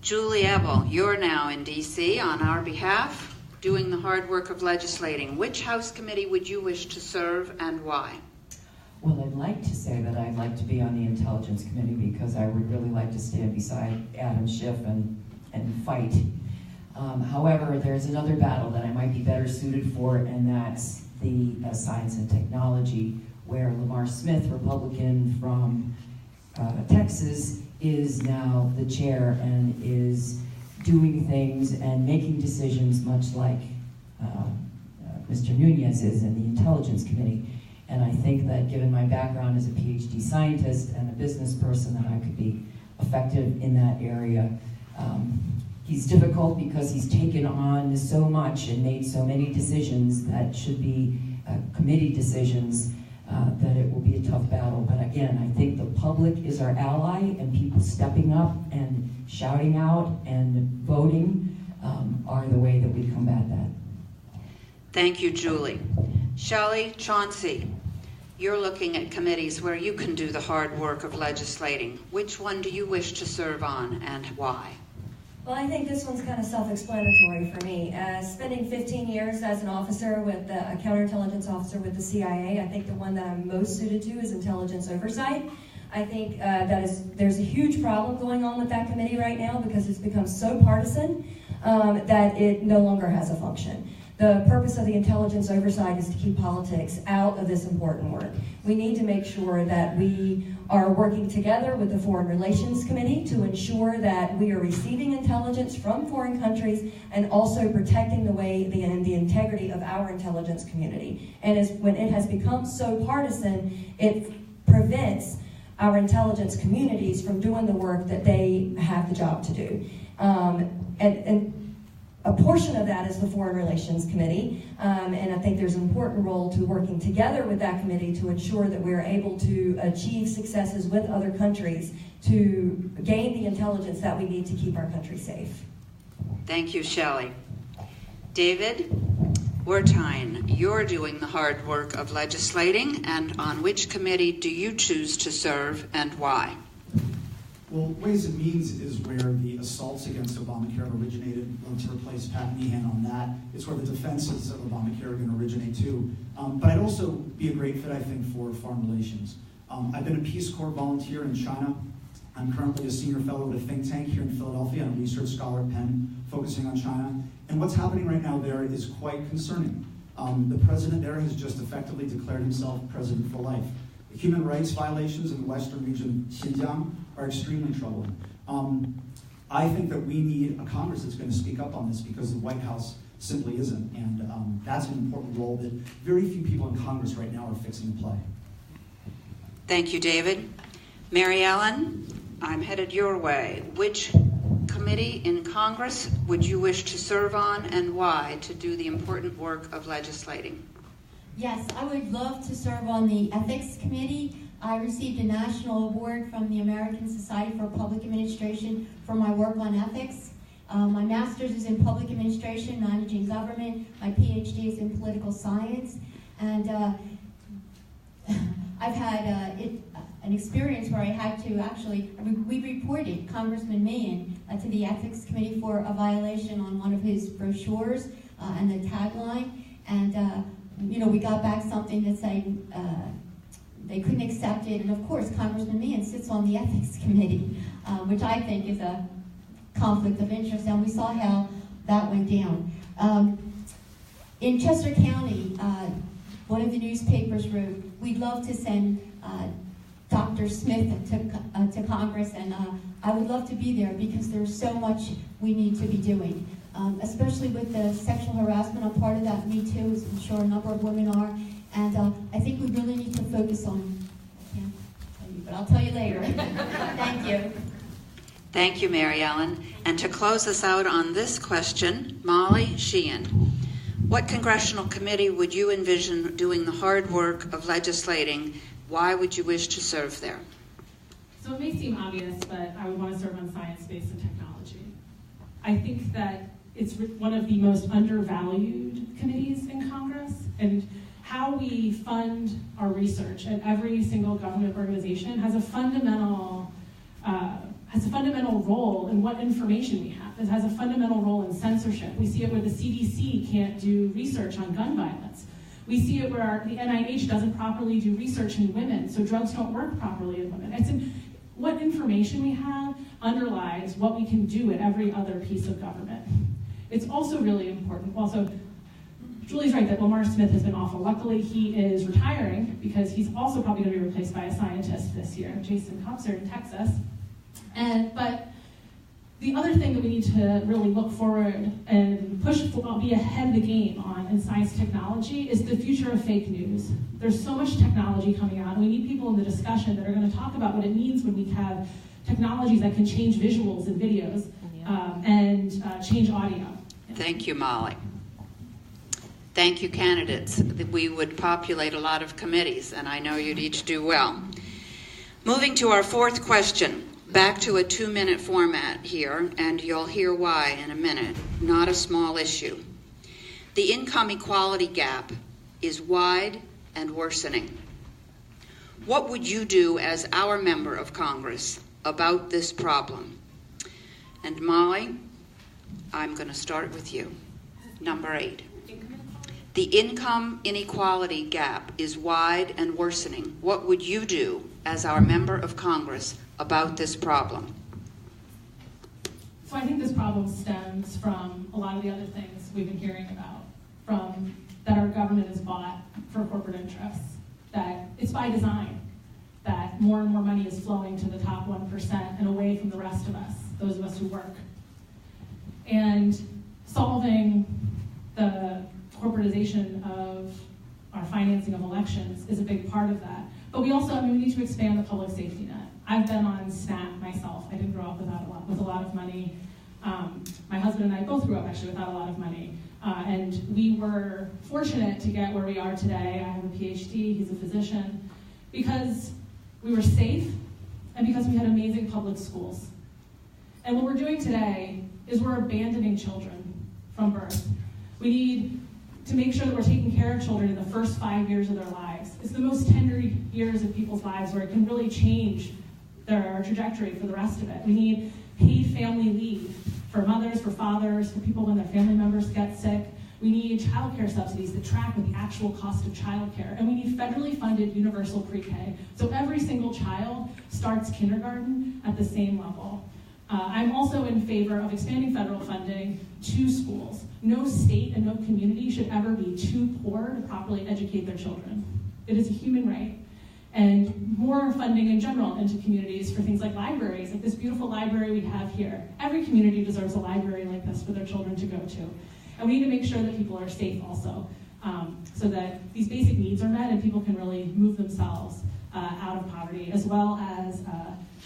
Julie Ebel, you're now in D.C. on our behalf, doing the hard work of legislating. Which House committee would you wish to serve and why? Well, I'd like to say that I'd like to be on the Intelligence Committee because I would really like to stand beside Adam Schiff and fight. However, there's another battle that I might be better suited for, and that's the science and technology, where Lamar Smith, Republican from Texas, is now the chair and is doing things and making decisions much like Mr. Nunez is in the Intelligence Committee. And I think that given my background as a PhD scientist and a business person, that I could be effective in that area. he's difficult because he's taken on so much and made so many decisions that should be committee decisions, that it will be a tough battle. But again, I think the public is our ally, and people stepping up and shouting out and voting are the way that we combat that. Thank you, Julie. Shelley, Chauncey, you're looking at committees where you can do the hard work of legislating. Which one do you wish to serve on, and why? Well, I think this one's kind of self-explanatory for me. Spending 15 years as an officer with a counterintelligence officer with the CIA, I think the one that I'm most suited to is intelligence oversight. I think there's a huge problem going on with that committee right now because it's become so partisan that it no longer has a function. The purpose of the intelligence oversight is to keep politics out of this important work. We need to make sure that we are working together with the Foreign Relations Committee to ensure that we are receiving intelligence from foreign countries and also protecting the integrity of our intelligence community. And when it has become so partisan, it prevents our intelligence communities from doing the work that they have the job to do. And a portion of that is the Foreign Relations Committee, and I think there's an important role to working together with that committee to ensure that we're able to achieve successes with other countries to gain the intelligence that we need to keep our country safe. Thank you, Shelley. David Wertheim, you're doing the hard work of legislating, and on which committee do you choose to serve and why? Well, Ways and Means is where the assaults against Obamacare originated. I'd love to replace Pat Meehan on that. It's where the defenses of Obamacare are going to originate too. But I'd also be a great fit, I think, for foreign relations. I've been a Peace Corps volunteer in China. I'm currently a senior fellow at a think tank here in Philadelphia. I'm a research scholar at Penn, focusing on China. And what's happening right now there is quite concerning. The president there has just effectively declared himself president for life. The human rights violations in the western region of Xinjiang are extremely troubling. I think that we need a Congress that's going to speak up on this because the White House simply isn't. And that's an important role that very few people in Congress right now are fixing to play. Thank you, David. Mary Ellen, I'm headed your way. Which committee in Congress would you wish to serve on, and why, to do the important work of legislating? Yes, I would love to serve on the Ethics Committee. I received a national award from the American Society for Public Administration for my work on ethics. My master's is in public administration, managing government. My PhD is in political science. And I've had an experience where I had to actually, we reported Congressman Meehan to the Ethics Committee for a violation on one of his brochures and the tagline. And we got back something that said they couldn't accept it. And of course, Congressman Meehan sits on the Ethics Committee, which I think is a conflict of interest. And we saw how that went down. In Chester County, one of the newspapers wrote, we'd love to send Dr. Smith to Congress, and I would love to be there because there's so much we need to be doing. Especially with the sexual harassment, I'm part of that Me Too, as I'm sure a number of women are, and I think we really need to focus on, I can't tell you, but I'll tell you later. Thank you. Thank you, Mary Ellen. And to close us out on this question, Molly Sheehan, what congressional committee would you envision doing the hard work of legislating? Why would you wish to serve there? So it may seem obvious, but I would want to serve on science, space, and technology. I think that it's one of the most undervalued committees in Congress, and how we fund our research at every single government organization has a fundamental role in what information we have. It has a fundamental role in censorship. We see it where the CDC can't do research on gun violence. We see it where the NIH doesn't properly do research in women, so drugs don't work properly in women. What information we have underlies what we can do at every other piece of government. It's also really important. Also, Julie's right that Lamar Smith has been awful. Luckily, he is retiring because he's also probably going to be replaced by a scientist this year, Jason Kopser in Texas. But the other thing that we need to really look forward and be ahead of the game on in science technology is the future of fake news. There's so much technology coming out, and we need people in the discussion that are going to talk about what it means when we have technologies that can change visuals and videos, and change audio. Thank you, Molly. Thank you, candidates. We would populate a lot of committees, and I know you'd each do well. Moving to our fourth question, back to a 2-minute format here, and you'll hear why in a minute. Not a small issue. The income equality gap is wide and worsening. What would you do as our member of Congress about this problem? And Molly, I'm going to start with you. Number 8. The income inequality gap is wide and worsening. What would you do as our member of Congress about this problem? So I think this problem stems from a lot of the other things we've been hearing about, from that our government is bought for corporate interests, that it's by design, that more and more money is flowing to the top 1% and away from the rest of us, those of us who work. And solving the corporatization of our financing of elections is a big part of that. But we also, we need to expand the public safety net. I've been on SNAP myself. I didn't grow up with a lot of money. My husband and I both grew up actually without a lot of money. And we were fortunate to get where we are today. I have a PhD, he's a physician, because we were safe and because we had amazing public schools. And what we're doing today is we're abandoning children from birth. We need to make sure that we're taking care of children in the first 5 years of their lives. It's the most tender years of people's lives where it can really change their trajectory for the rest of it. We need paid family leave for mothers, for fathers, for people when their family members get sick. We need child care subsidies that track with the actual cost of child care. And we need federally funded universal pre-K. So every single child starts kindergarten at the same level. I'm also in favor of expanding federal funding to schools. No state and no community should ever be too poor to properly educate their children. It is a human right. And more funding in general into communities for things like libraries, like this beautiful library we have here. Every community deserves a library like this for their children to go to. And we need to make sure that people are safe also, so that these basic needs are met and people can really move themselves out of poverty, as well as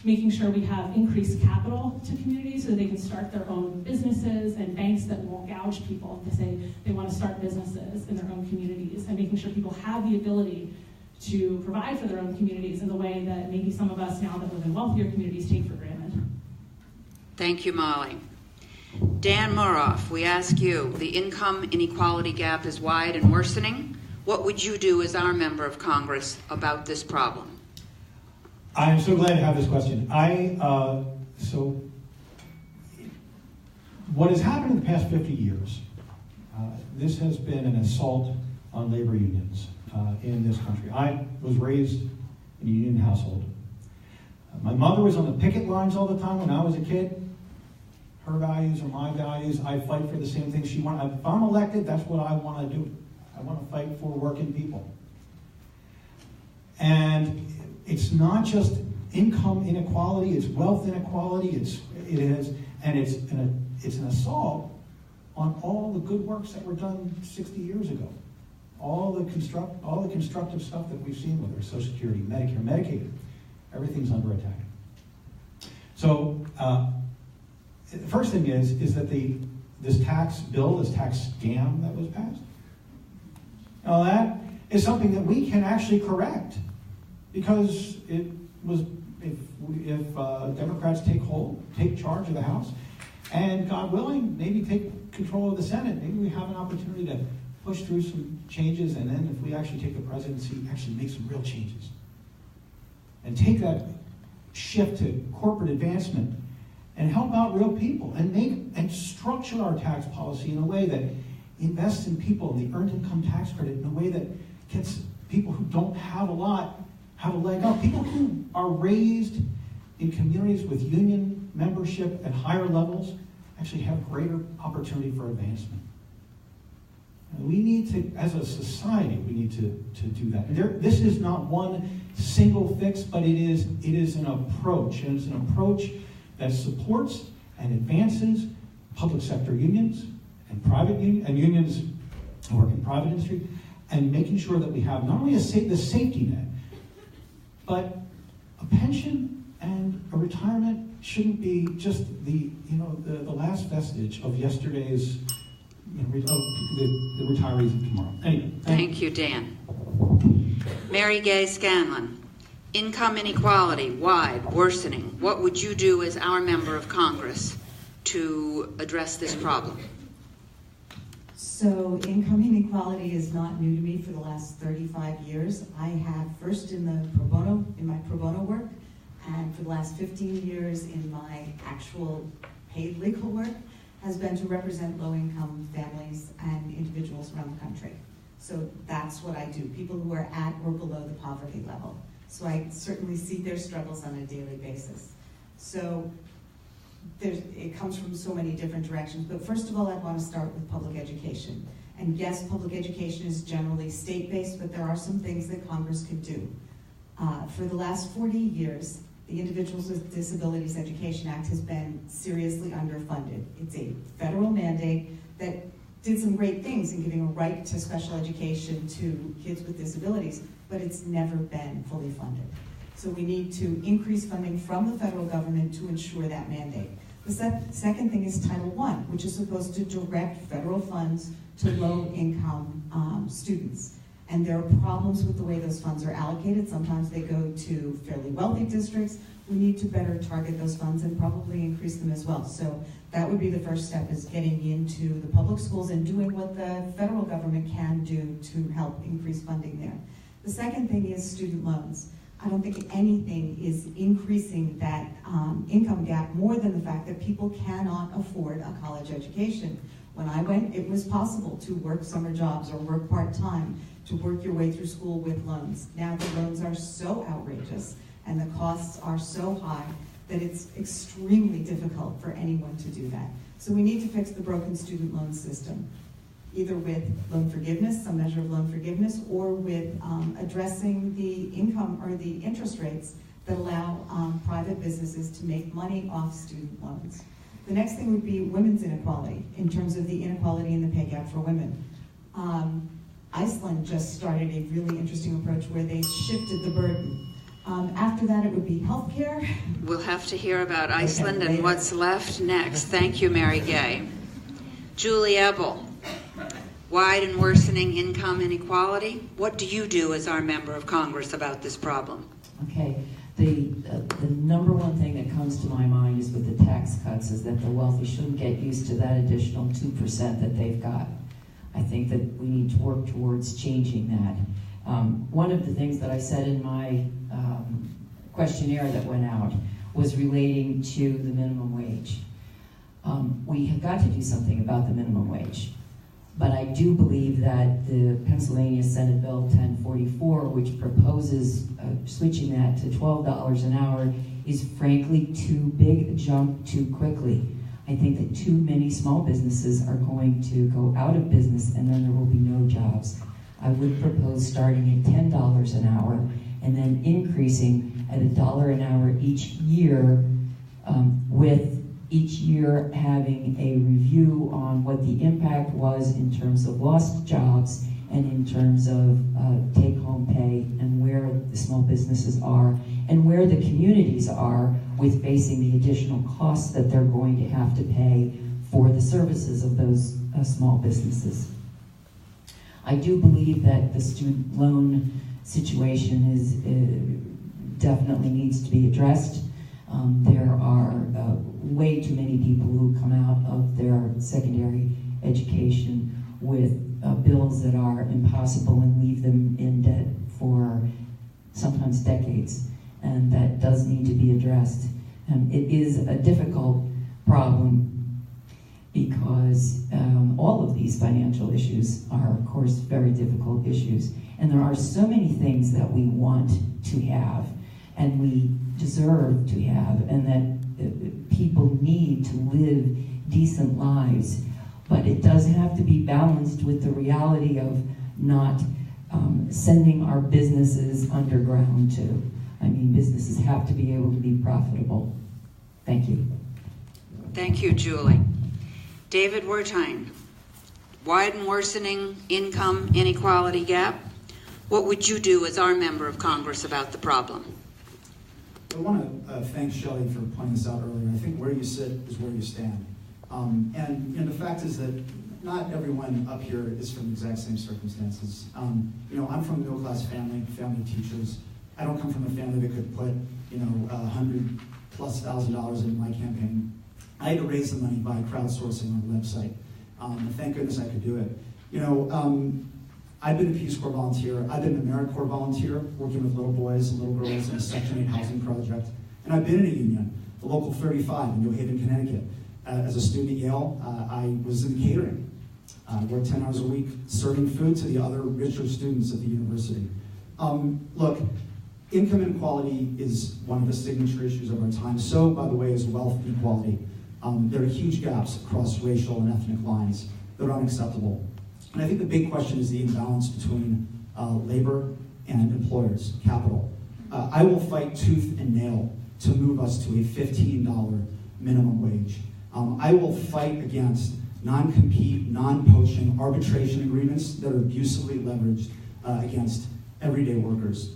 making sure we have increased capital to communities so that they can start their own businesses, and banks that won't gouge people to say they want to start businesses in their own communities, and making sure people have the ability to provide for their own communities in the way that maybe some of us now that live in wealthier communities take for granted. Thank you, Molly. Dan Muroff, we ask you, the income inequality gap is wide and worsening. What would you do as our member of Congress about this problem? I'm so glad to have this question. So what has happened in the past 50 years, this has been an assault on labor unions in this country. I was raised in a union household. My mother was on the picket lines all the time when I was a kid. Her values are my values. I fight for the same things she wants. If I'm elected, that's what I want to do. I want to fight for working people. And it's not just income inequality, it's wealth inequality, it's an assault on all the good works that were done 60 years ago. All the constructive stuff that we've seen with our Social Security, Medicare, Medicaid, everything's under attack. So the first thing is that this tax bill, this tax scam that was passed, now that is something that we can actually correct, because it was, if Democrats take charge of the House, and God willing, maybe take control of the Senate, maybe we have an opportunity to push through some changes, and then if we actually take the presidency, actually make some real changes. And take that shift to corporate advancement and help out real people, and structure our tax policy in a way that invests in people, in the earned income tax credit, in a way that gets people who don't have a lot have a leg up. People who are raised in communities with union membership at higher levels actually have greater opportunity for advancement. And we need to, as a society, we need to do that. And this is not one single fix, but it is an approach. And it's an approach that supports and advances public sector unions and private unions who work in private industry, and making sure that we have not only the safety net, but a pension and a retirement shouldn't be just the last vestige of yesterday's the retirees of tomorrow. Anyway, thank you, Dan. Mary Gay Scanlon, income inequality, wide, worsening. What would you do as our member of Congress to address this problem? So income inequality is not new to me for the last 35 years. I have first in my pro bono work, and for the last 15 years in my actual paid legal work, has been to represent low-income families and individuals around the country. So that's what I do, people who are at or below the poverty level. So I certainly see their struggles on a daily basis. So it comes from so many different directions, but first of all, I want to start with public education. And yes, public education is generally state-based, but there are some things that Congress could do. For the last 40 years, the Individuals with Disabilities Education Act has been seriously underfunded. It's a federal mandate that did some great things in giving a right to special education to kids with disabilities, but it's never been fully funded. So we need to increase funding from the federal government to ensure that mandate. The second thing is Title I, which is supposed to direct federal funds to low-income students. And there are problems with the way those funds are allocated. Sometimes they go to fairly wealthy districts. We need to better target those funds and probably increase them as well. So that would be the first step, is getting into the public schools and doing what the federal government can do to help increase funding there. The second thing is student loans. I don't think anything is increasing that income gap more than the fact that people cannot afford a college education. When I went, it was possible to work summer jobs or work part-time, to work your way through school with loans. Now the loans are so outrageous and the costs are so high that it's extremely difficult for anyone to do that. So we need to fix the broken student loan system, either with loan forgiveness, some measure of loan forgiveness, or with addressing the income or the interest rates that allow private businesses to make money off student loans. The next thing would be women's inequality, in terms of the inequality in the pay gap for women. Iceland just started a really interesting approach where they shifted the burden. After that, it would be healthcare. We'll have to hear about Iceland and what's left next. Thank you, Mary Gay. Julie Ebel, wide and worsening income inequality. What do you do as our member of Congress about this problem? Okay, the number one thing that comes to my mind is with the tax cuts is that the wealthy shouldn't get used to that additional 2% that they've got. I think that we need to work towards changing that. One of the things that I said in my questionnaire that went out was relating to the minimum wage. We have got to do something about the minimum wage. But I do believe that the Pennsylvania Senate Bill 1044, which proposes switching that to $12 an hour, is frankly too big a jump too quickly. I think that too many small businesses are going to go out of business and then there will be no jobs. I would propose starting at $10 an hour and then increasing at $1 an hour each year, with each year having a review on what the impact was in terms of lost jobs and in terms of take-home pay and where the small businesses are and where the communities are with facing the additional costs that they're going to have to pay for the services of those small businesses. I do believe that the student loan situation is definitely needs to be addressed. There are way too many people who come out of their secondary education with bills that are impossible and leave them in debt for sometimes decades, and that does need to be addressed. It is a difficult problem because all of these financial issues are, of course, very difficult issues, and there are so many things that we want to have and we deserve to have, and that people need to live decent lives. But it does have to be balanced with the reality of not sending our businesses underground too. I mean, businesses have to be able to be profitable. Thank you. Thank you, Julie. David Wertheim, wide and worsening income inequality gap. What would you do as our member of Congress about the problem? I want to thank Shelley for pointing this out earlier. I think where you sit is where you stand. And the fact is that not everyone up here is from the exact same circumstances. I'm from a middle-class family of teachers. I don't come from a family that could put, $100,000+ in my campaign. I had to raise the money by crowdsourcing on the website. And thank goodness I could do it. I've been a Peace Corps volunteer. I've been an AmeriCorps volunteer, working with little boys and little girls in a Section 8 housing project. And I've been in a union, the Local 35 in New Haven, Connecticut. As a student at Yale, I was in catering. I worked 10 hours a week serving food to the other richer students at the university. Look, income inequality is one of the signature issues of our time. So, by the way, is wealth inequality. There are huge gaps across racial and ethnic lines that are unacceptable. And I think the big question is the imbalance between labor and employers, capital. I will fight tooth and nail to move us to a $15 minimum wage. I will fight against non-compete, non-poaching arbitration agreements that are abusively leveraged against everyday workers.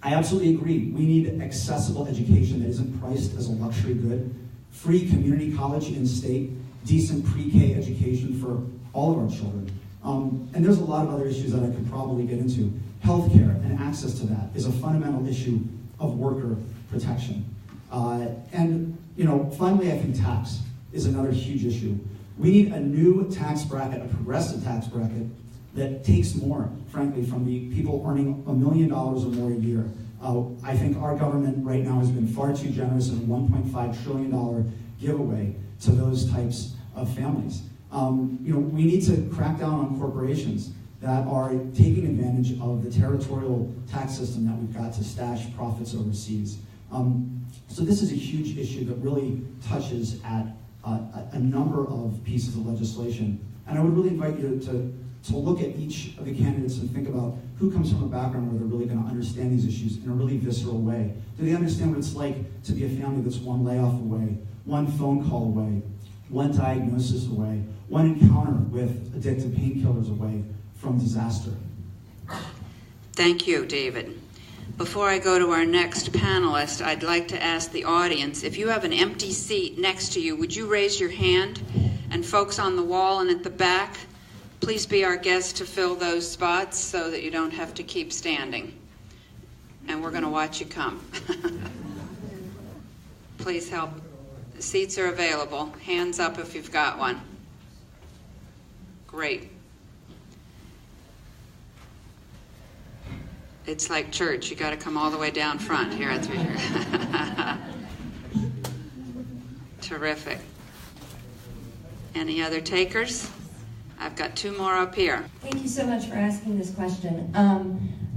I absolutely agree. We need accessible education that isn't priced as a luxury good, free community college in-state, decent pre-K education for all of our children. And there's a lot of other issues that I could probably get into. Healthcare and access to that is a fundamental issue of worker protection. Finally, I think tax is another huge issue. We need a new tax bracket, a progressive tax bracket, that takes more, frankly, from the people earning $1 million or more a year. I think our government right now has been far too generous in a $1.5 trillion giveaway to those types of families. We need to crack down on corporations that are taking advantage of the territorial tax system that we've got to stash profits overseas. So this is a huge issue that really touches at a number of pieces of legislation. And I would really invite you to look at each of the candidates and think about who comes from a background where they're really going to understand these issues in a really visceral way. Do they understand what it's like to be a family that's one layoff away, one phone call away, one diagnosis away, one encounter with addictive painkillers away from disaster? Thank you, David. Before I go to our next panelist, I'd like to ask the audience, if you have an empty seat next to you, would you raise your hand? And folks on the wall and at the back, please be our guest to fill those spots so that you don't have to keep standing. And we're going to watch you come. Please help. The seats are available. Hands up if you've got one. Great. It's like church. You got to come all the way down front here. Terrific. Any other takers? I've got two more up here. Thank you so much for asking this question.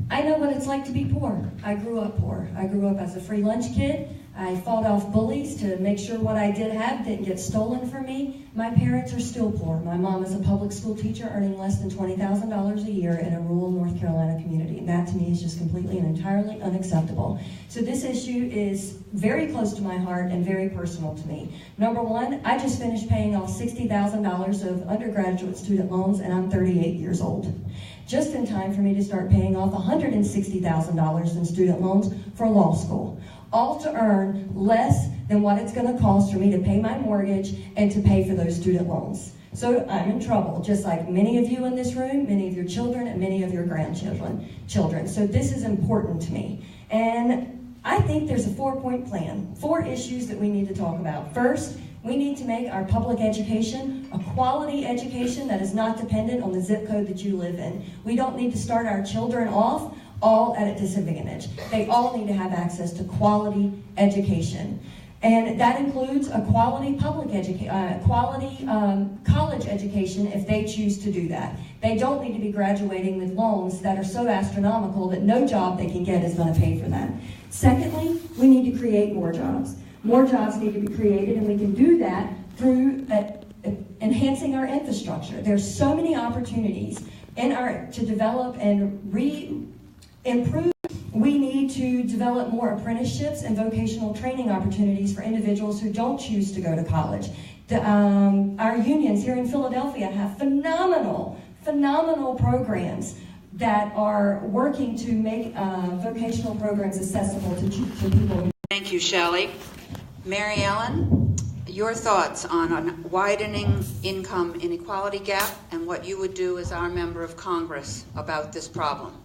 I know what it's like to be poor. I grew up poor. I grew up as a free lunch kid. I fought off bullies to make sure what I did have didn't get stolen from me. My parents are still poor. My mom is a public school teacher earning less than $20,000 a year in a rural North Carolina community. And that to me is just completely and entirely unacceptable. So this issue is very close to my heart and very personal to me. Number one, I just finished paying off $60,000 of undergraduate student loans and I'm 38 years old. Just in time for me to start paying off $160,000 in student loans for law school. All to earn less than what it's going to cost for me to pay my mortgage and to pay for those student loans. So I'm in trouble, just like many of you in this room, many of your children, and many of your grandchildren. So this is important to me. And I think there's a 4-point plan, 4 issues that we need to talk about. First, we need to make our public education a quality education that is not dependent on the zip code that you live in. We don't need to start our children off all at a disadvantage. They all need to have access to quality education. And that includes a quality college education if they choose to do that. They don't need to be graduating with loans that are so astronomical that no job they can get is going to pay for them. Secondly, we need to create more jobs. More jobs need to be created, and we can do that through enhancing our infrastructure. There's so many opportunities to develop and improve. We need to develop more apprenticeships and vocational training opportunities for individuals who don't choose to go to college. Our unions here in Philadelphia have phenomenal programs that are working to make vocational programs accessible to people. Thank you, Shelley. Mary Ellen, your thoughts on a widening income inequality gap and what you would do as our member of Congress about this problem.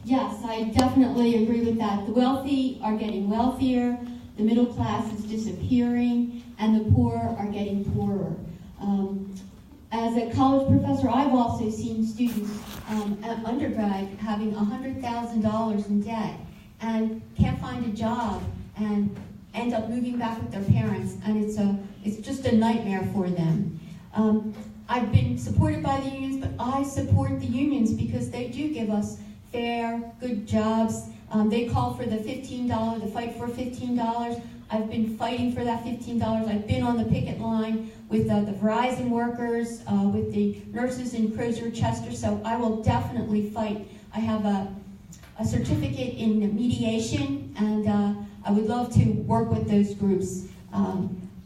Yes, I definitely agree with that. The wealthy are getting wealthier, the middle class is disappearing, and the poor are getting poorer. As a college professor, I've also seen students at undergrad having $100,000 in debt and can't find a job and end up moving back with their parents, and it's just a nightmare for them. I've been supported by the unions, but I support the unions because they do give us fair, good jobs. They call for the $15, the fight for $15. I've been fighting for that $15. I've been on the picket line with the Verizon workers, with the nurses in Crozer, Chester, so I will definitely fight. I have a certificate in mediation, and I would love to work with those groups.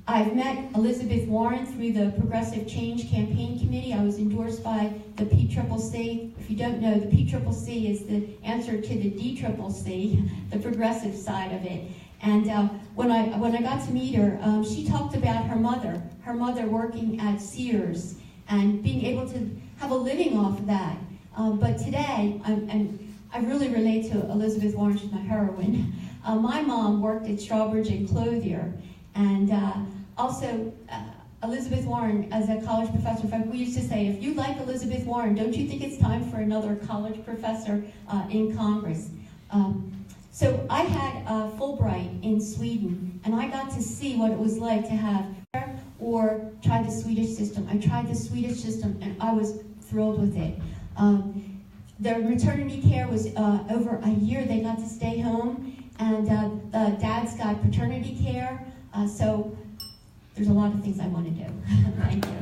I've met Elizabeth Warren through the Progressive Change Campaign Committee. I was endorsed by the PCCC. If you don't know, the PCCC is the answer to the DCCC, the progressive side of it. And when I got to meet her, she talked about her mother working at Sears and being able to have a living off of that. But today, I really relate to Elizabeth Warren, she's my heroine. My mom worked at Strawbridge and Clothier, and also Elizabeth Warren, as a college professor, in fact, we used to say, if you like Elizabeth Warren, don't you think it's time for another college professor in Congress? So I had Fulbright in Sweden, and I got to see what it was like to have or try the Swedish system. I tried the Swedish system, and I was thrilled with it. Their maternity care was over a year. They got to stay home, and the dads got paternity care. So there's a lot of things I want to do. Thank you.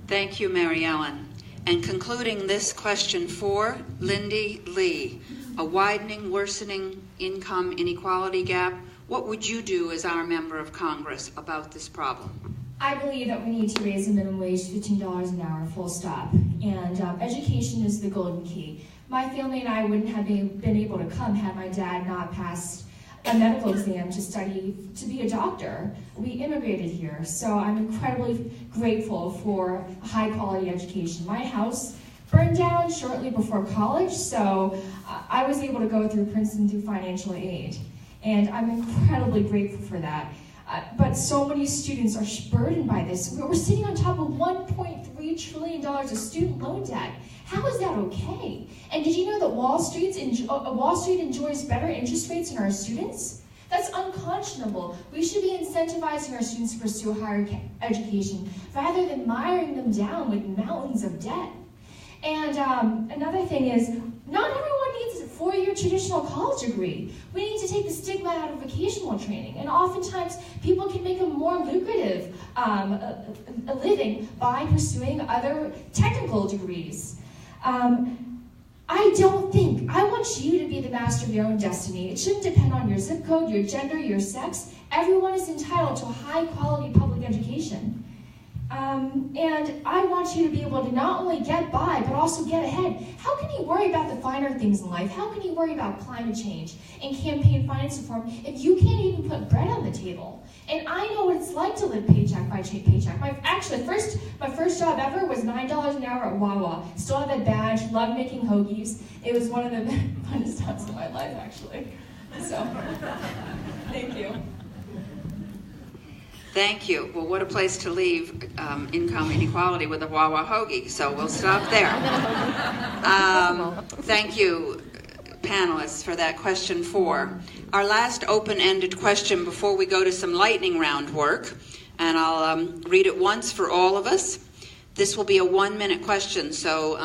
Thank you, Mary Ellen. And concluding this question for Lindy Lee, a widening, worsening income inequality gap, what would you do as our member of Congress about this problem? I believe that we need to raise the minimum wage to $15 an hour, full stop. And education is the golden key. My family and I wouldn't have been able to come had my dad not passed a medical exam to study to be a doctor. We immigrated here, so I'm incredibly grateful for a high quality education. My house burned down shortly before college, so I was able to go through Princeton through financial aid. And I'm incredibly grateful for that. But so many students are burdened by this. We're sitting on top of $1.3 trillion of student loan debt. How is that okay? And did you know that Wall Street enjoys better interest rates than our students? That's unconscionable. We should be incentivizing our students to pursue higher education rather than miring them down with mountains of debt. And another thing is, not everyone needs a 4-year traditional college degree. We need to take the stigma out of vocational training. And oftentimes, people can make a more lucrative a living by pursuing other technical degrees. I want you to be the master of your own destiny. It shouldn't depend on your zip code, your gender, your sex. Everyone is entitled to a high-quality public education. And I want you to be able to not only get by, but also get ahead. How can you worry about the finer things in life? How can you worry about climate change and campaign finance reform if you can't even put bread on the table? And I know what it's like to live paycheck by paycheck. My first job ever was $9 an hour at Wawa. Still have that badge, love making hoagies. It was one of the funnest times of my life, actually. So, thank you. Thank you. Well, what a place to leave income inequality with a Wawa hoagie. So we'll stop there. Thank you, panelists, for that question 4. Our last open-ended question before we go to some lightning round work, and I'll read it once for all of us. This will be a 1-minute question, so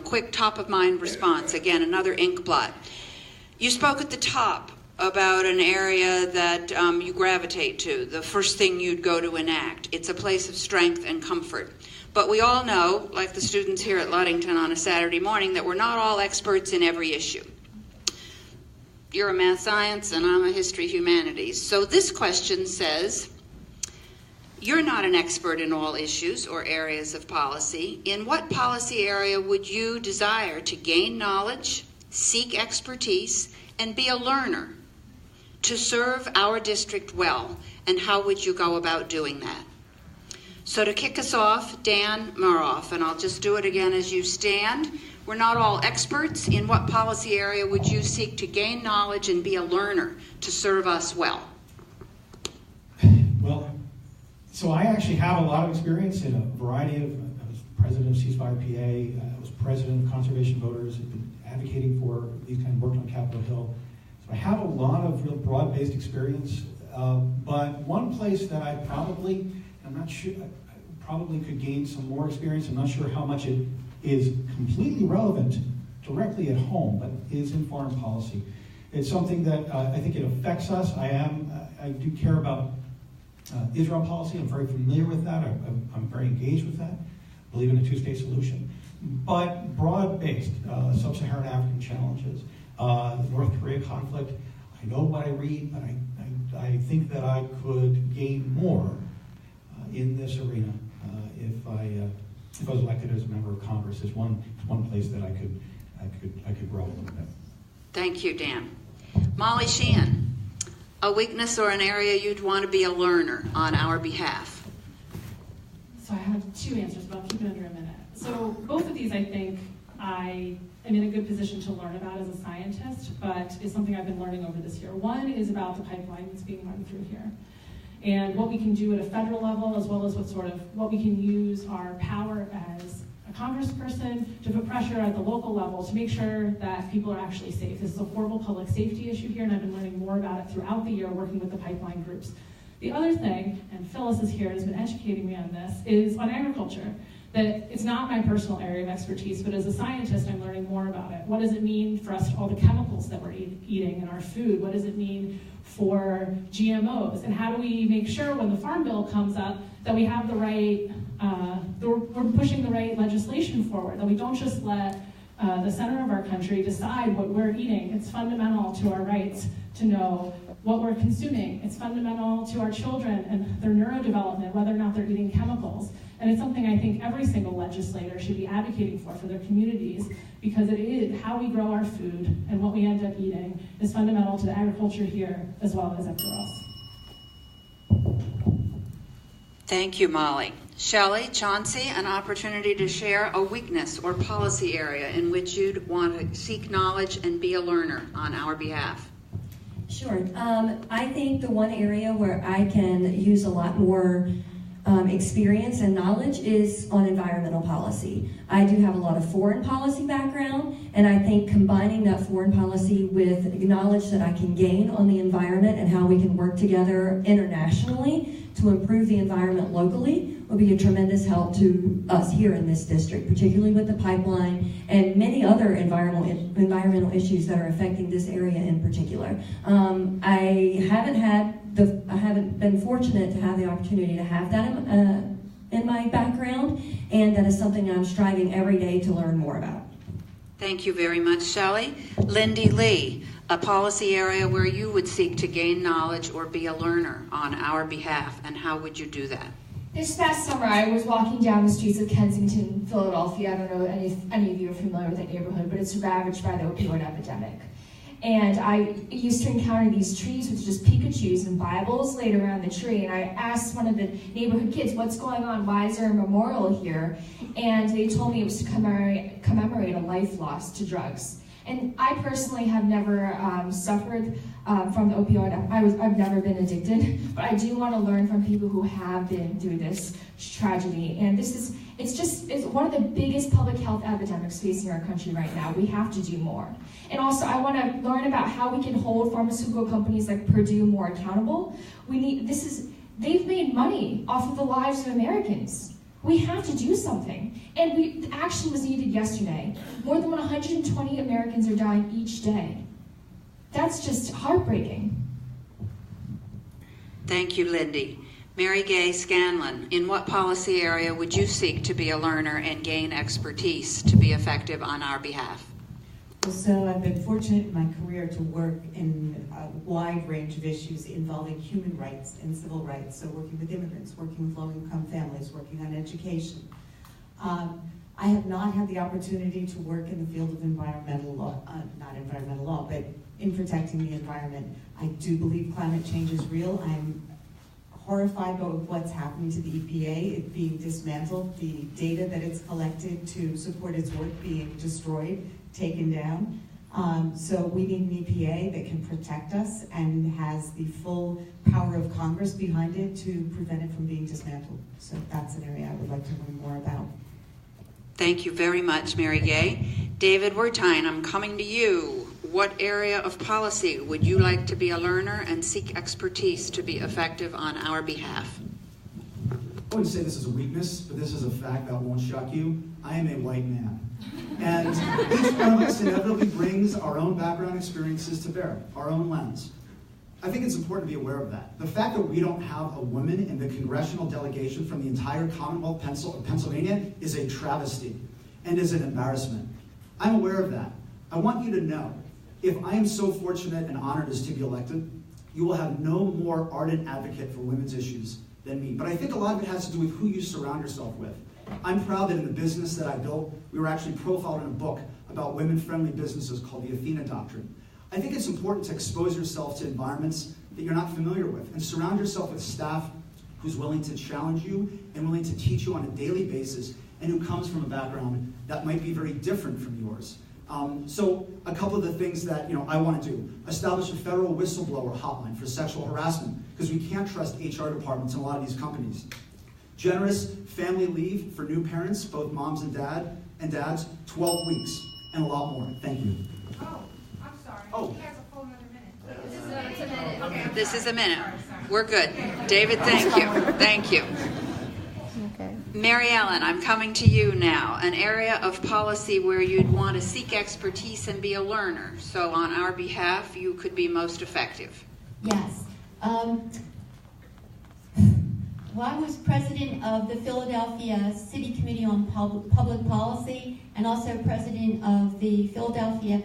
quick top-of-mind response. Again, another ink blot. You spoke at the top about an area that you gravitate to, the first thing you'd go to enact. It's a place of strength and comfort. But we all know, like the students here at Ludington on a Saturday morning, that we're not all experts in every issue. You're a math science and I'm a history humanities. So this question says, you're not an expert in all issues or areas of policy. In what policy area would you desire to gain knowledge, seek expertise, and be a learner? to serve our district well, and how would you go about doing that? So to kick us off, Dan Muroff, and I'll just do it again as you stand. We're not all experts. In what policy area would you seek to gain knowledge and be a learner to serve us well? Well, so I actually have a lot of experience in a variety of, I was president of Ceasefire PA, I was president of Conservation Voters, I've been advocating for these kind of work on Capitol Hill. So I have a lot of real broad-based experience, but one place that I probably, I'm not sure, I probably could gain some more experience. I'm not sure how much it is completely relevant directly at home, but is in foreign policy. It's something that I think it affects us. I do care about Israel policy. I'm very familiar with that. I'm very engaged with that. I believe in a two-state solution. But broad-based, sub-Saharan African challenges, the North Korea conflict, I know what I read, but I think that I could gain more in this arena if I was elected as a member of Congress. It's one place that I could grow a little bit. Thank you, Dan. Molly Sheehan, a weakness or an area you'd want to be a learner on our behalf? So I have two answers, but I'll keep it under a minute. So both of these, I think, I am in a good position to learn about as a scientist, but is something I've been learning over this year. One is about the pipeline that's being run through here, and what we can do at a federal level, as well as what we can use our power as a congressperson to put pressure at the local level to make sure that people are actually safe. This is a horrible public safety issue here, and I've been learning more about it throughout the year working with the pipeline groups. The other thing, and Phyllis is here and has been educating me on this, is on agriculture. That it's not my personal area of expertise, but as a scientist, I'm learning more about it. What does it mean for us, all the chemicals that we're eating in our food? What does it mean for GMOs? And how do we make sure when the Farm Bill comes up that we have the right, we're pushing the right legislation forward, that we don't just let the center of our country decide what we're eating. It's fundamental to our rights to know what we're consuming. It's fundamental to our children and their neurodevelopment, whether or not they're eating chemicals. And it's something I think every single legislator should be advocating for their communities, because it is how we grow our food and what we end up eating is fundamental to the agriculture here as well as everywhere else. Thank you, Molly. Shelley, Chauncey, an opportunity to share a weakness or policy area in which you'd want to seek knowledge and be a learner on our behalf. Sure. I think the one area where I can use a lot more experience and knowledge is on environmental policy. I do have a lot of foreign policy background, and I think combining that foreign policy with knowledge that I can gain on the environment and how we can work together internationally to improve the environment locally will be a tremendous help to us here in this district, particularly with the pipeline and many other environmental issues that are affecting this area in particular. I haven't been fortunate to have the opportunity to have that in my background, and that is something I'm striving every day to learn more about. Thank you very much, Shelley. Lindy Lee, a policy area where you would seek to gain knowledge or be a learner on our behalf, and how would you do that? This past summer, I was walking down the streets of Kensington, Philadelphia. I don't know if any of you are familiar with that neighborhood, but it's ravaged by the opioid epidemic. And I used to encounter these trees with just Pikachus and Bibles laid around the tree. And I asked one of the neighborhood kids, what's going on? Why is there a memorial here? And they told me it was to commemorate a life lost to drugs. And I personally have never suffered from the opioid. I've never been addicted, but I do want to learn from people who have been through this tragedy. And it's one of the biggest public health epidemics facing our country right now. We have to do more. And also, I want to learn about how we can hold pharmaceutical companies like Purdue more accountable. They've made money off of the lives of Americans. We have to do something. And action was needed yesterday. More than 120 Americans are dying each day. That's just heartbreaking. Thank you, Lindy. Mary Gay Scanlon, in what policy area would you seek to be a learner and gain expertise to be effective on our behalf? So I've been fortunate in my career to work in a wide range of issues involving human rights and civil rights. So working with immigrants, working with low-income families, working on education. I have not had the opportunity to work in the field of environmental law, not environmental law, but in protecting the environment. I do believe climate change is real. I'm horrified by what's happening to the EPA, it being dismantled, the data that it's collected to support its work being destroyed, taken down. So we need an EPA that can protect us and has the full power of Congress behind it to prevent it from being dismantled. So that's an area I would like to learn more about. Thank you very much, Mary Gay. David Wertheim, I'm coming to you. What area of policy would you like to be a learner and seek expertise to be effective on our behalf? I wouldn't say this is a weakness, but this is a fact that won't shock you. I am a white man. And each one of us inevitably brings our own background experiences to bear, our own lens. I think it's important to be aware of that. The fact that we don't have a woman in the congressional delegation from the entire Commonwealth of Pennsylvania is a travesty and is an embarrassment. I'm aware of that. I want you to know, if I am so fortunate and honored as to be elected, you will have no more ardent advocate for women's issues than me. But I think a lot of it has to do with who you surround yourself with. I'm proud that in the business that I built, we were actually profiled in a book about women-friendly businesses called the Athena Doctrine. I think it's important to expose yourself to environments that you're not familiar with and surround yourself with staff who's willing to challenge you and willing to teach you on a daily basis and who comes from a background that might be very different from yours. So a couple of the things that I want to do: establish a federal whistleblower hotline for sexual harassment, because we can't trust HR departments in a lot of these companies. Generous family leave for new parents, both moms and dads, 12 weeks, and a lot more. Thank you. Oh, I'm sorry. Oh. He has a full another minute. It's a minute. Okay. This is a minute. We're good. David, thank you. Thank you. Okay. Mary Ellen, I'm coming to you now. An area of policy where you'd want to seek expertise and be a learner. So on our behalf, you could be most effective. Yes. Well, I was president of the Philadelphia City Committee on Public Policy and also president of the Philadelphia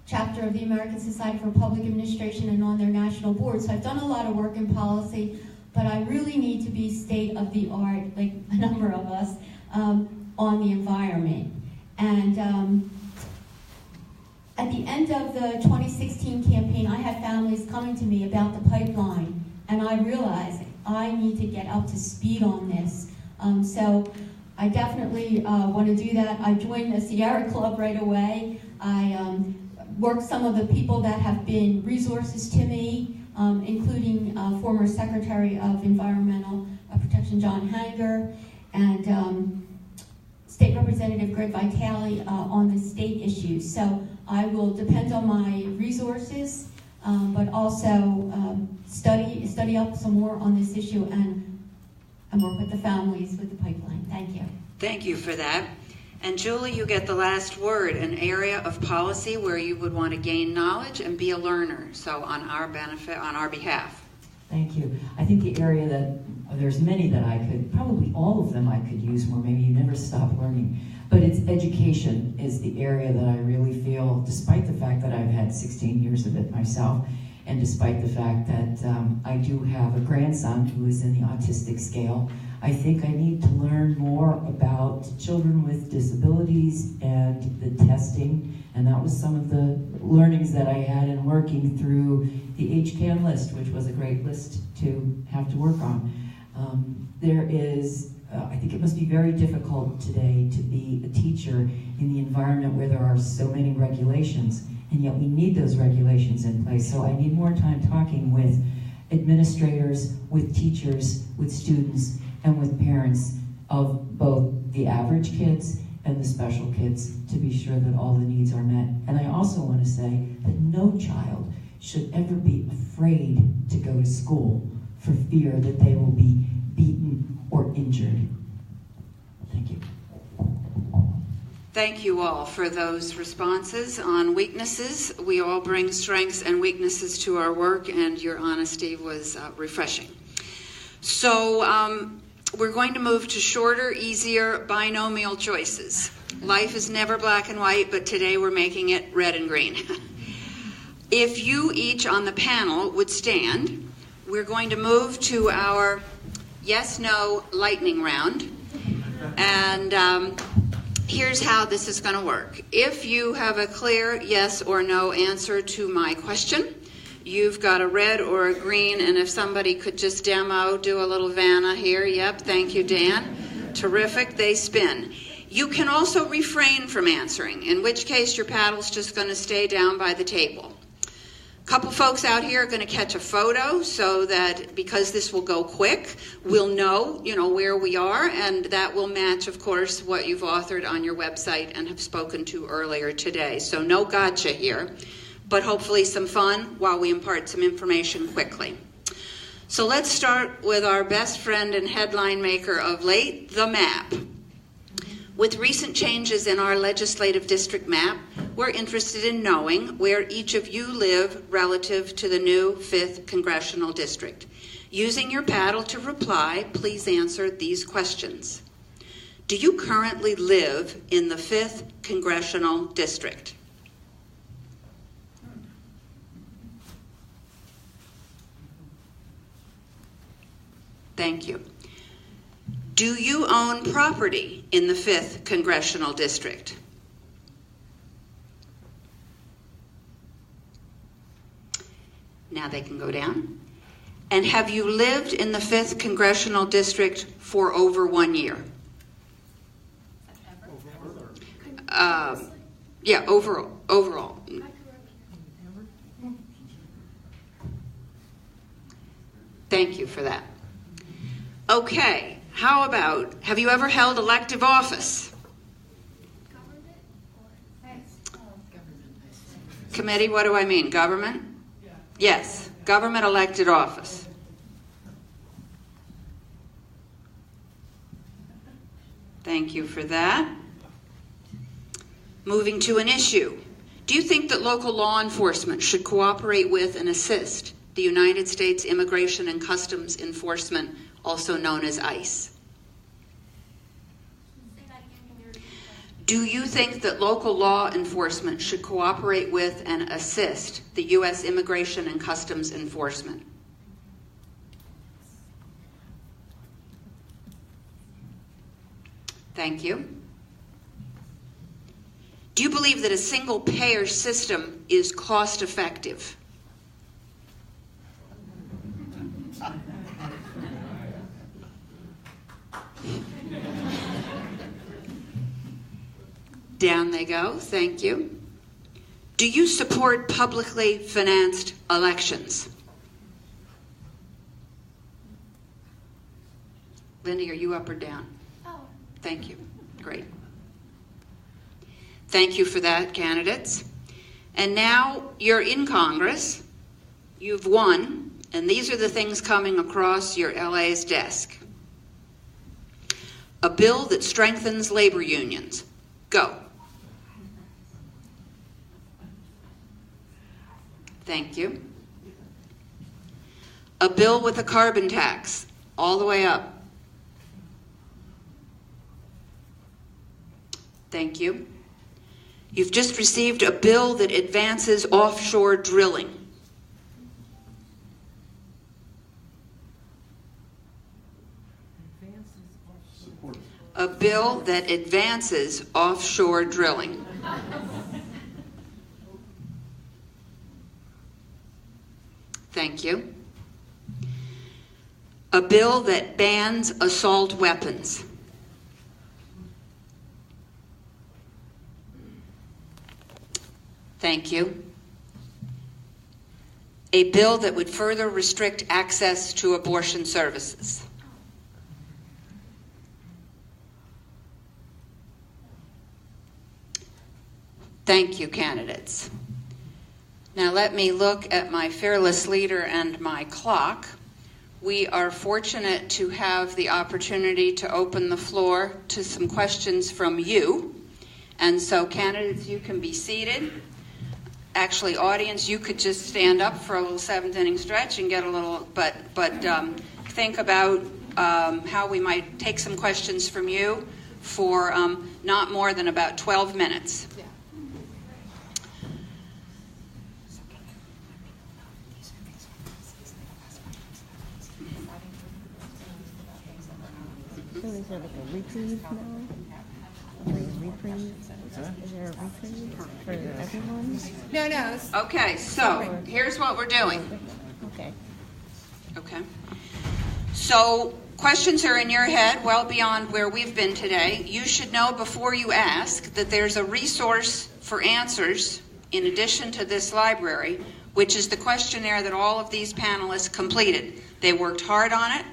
chapter of the American Society for Public Administration and on their national board. So I've done a lot of work in policy, but I really need to be state-of-the-art, like a number of us, on the environment. And at the end of the 2016 campaign, I had families coming to me about the pipeline, and I realized I need to get up to speed on this. So I definitely want to do that. I joined the Sierra Club right away. I worked some of the people that have been resources to me, including former Secretary of Environmental Protection John Hanger and State Representative Greg Vitale on the state issues. So I will depend on my resources, but also study up some more on this issue and work with the families with the pipeline. Thank you. Thank you for that. And Julie, you get the last word, an area of policy where you would want to gain knowledge and be a learner. So on our benefit, on our behalf. Thank you. I think the area that, there's many that I could, probably all of them I could use more. Maybe you never stop learning. But it's education is the area that I really feel, despite the fact that I've had 16 years of it myself, and despite the fact that I do have a grandson who is in the autistic scale, I think I need to learn more about children with disabilities and the testing, and that was some of the learnings that I had in working through the CAN list, which was a great list to have to work on. There is, I think it must be very difficult today to be a teacher in the environment where there are so many regulations, and yet we need those regulations in place. So I need more time talking with administrators, with teachers, with students, and with parents of both the average kids and the special kids to be sure that all the needs are met. And I also want to say that no child should ever be afraid to go to school for fear that they will be beaten or injured. Thank you. Thank you all for those responses on weaknesses. We all bring strengths and weaknesses to our work, and your honesty was refreshing. So we're going to move to shorter, easier, binomial choices. Life is never black and white, but today we're making it red and green. If you each on the panel would stand, we're going to move to our yes-no lightning round. And here's how this is going to work. If you have a clear yes or no answer to my question, you've got a red or a green, and if somebody could just do a little Vanna here. Yep, thank you, Dan. Terrific, they spin. You can also refrain from answering, in which case your paddle's just going to stay down by the table. A couple folks out here are going to catch a photo so that, because this will go quick, we'll know, where we are, and that will match, of course, what you've authored on your website and have spoken to earlier today. So no gotcha here, but hopefully some fun while we impart some information quickly. So let's start with our best friend and headline maker of late, the map. With recent changes in our legislative district map, we're interested in knowing where each of you live relative to the new 5th Congressional District. Using your paddle to reply, please answer these questions. Do you currently live in the 5th Congressional District? Thank you. Do you own property in the 5th Congressional District? Now they can go down. And have you lived in the 5th Congressional District for over 1 year? Yeah, overall. Thank you for that. Okay, how about, have you ever held elective office? Committee, what do I mean? Government? Yes, government elected office. Thank you for that. Moving to an issue. Do you think that local law enforcement should cooperate with and assist the United States Immigration and Customs Enforcement, also known as ICE? Do you think that local law enforcement should cooperate with and assist the U.S. Immigration and Customs Enforcement? Thank you. Do you believe that a single payer system is cost effective? Down they go, thank you. Do you support publicly financed elections? Lindy, are you up or down? Oh. Thank you, great. Thank you for that, candidates. And now you're in Congress, you've won, and these are the things coming across your LA's desk. A bill that strengthens labor unions. Go. Thank you. A bill with a carbon tax, all the way up. Thank you. You've just received a bill that advances offshore drilling. A bill that advances offshore drilling. Thank you. A bill that bans assault weapons. Thank you. A bill that would further restrict access to abortion services. Thank you, candidates. Now let me look at my fearless leader and my clock. We are fortunate to have the opportunity to open the floor to some questions from you. And so candidates, you can be seated. Actually, audience, you could just stand up for a little seventh inning stretch and get a little, but think about how we might take some questions from you for not more than about 12 minutes. So is there like a reprieve now? Like a reprieve? Is there a reprieve for everyone? No. Okay, so here's what we're doing. Okay. Okay. So questions are in your head well beyond where we've been today. You should know before you ask that there's a resource for answers in addition to this library, which is the questionnaire that all of these panelists completed. They worked hard on it.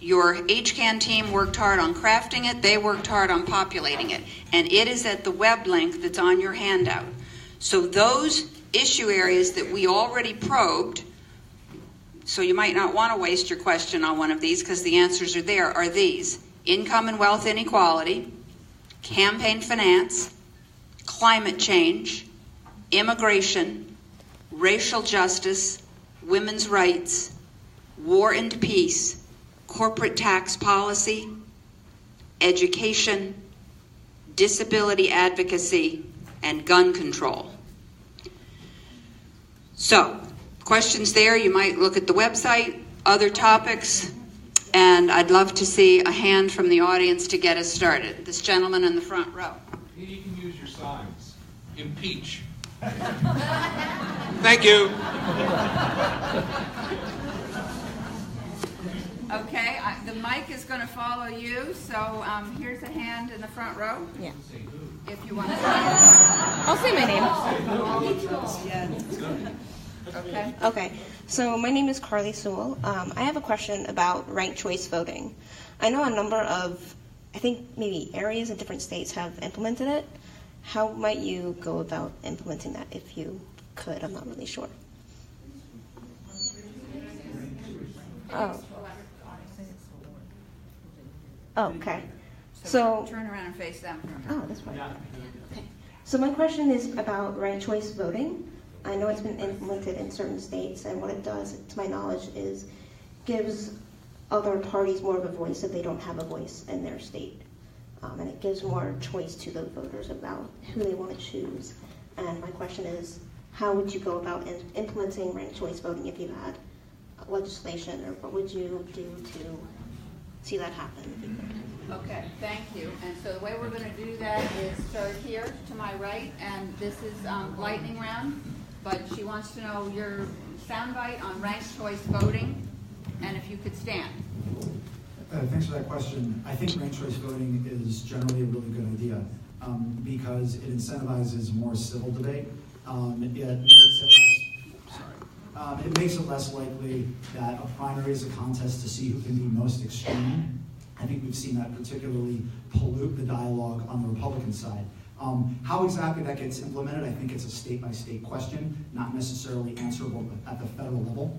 Your HCAN team worked hard on crafting it. They worked hard on populating it. And it is at the web link that's on your handout. So those issue areas that we already probed, so you might not want to waste your question on one of these because the answers are there, are these: income and wealth inequality, campaign finance, climate change, immigration, racial justice, women's rights, war and peace, corporate tax policy, education, disability advocacy, and gun control. So, questions there, you might look at the website, other topics, and I'd love to see a hand from the audience to get us started. This gentleman in the front row. You can use your signs. Impeach. Thank you. Okay, the mic is going to follow you, so here's a hand in the front row. Yeah. If you want to say I'll say my name. Okay. Okay, so my name is Carly Sewell. I have a question about ranked choice voting. I know a number of, I think maybe areas in different states have implemented it. How might you go about implementing that if you could? I'm not really sure. Oh. Oh, okay. So turn around and face them. Oh, this way. Okay. So my question is about ranked choice voting. I know it's been implemented in certain states, and what it does, to my knowledge, is gives other parties more of a voice if they don't have a voice in their state. And it gives more choice to the voters about who they want to choose. And my question is, how would you go about implementing ranked choice voting if you had legislation, or what would you do to see that happen? Okay, thank you. And so the way we're going to do that is start here to my right, and this is lightning round. But she wants to know your soundbite on ranked choice voting, and if you could stand. Thanks for that question. I think ranked choice voting is generally a really good idea because it incentivizes more civil debate. It makes it less likely that a primary is a contest to see who can be most extreme. I think we've seen that particularly pollute the dialogue on the Republican side. How exactly that gets implemented, I think it's a state-by-state question, not necessarily answerable at the federal level.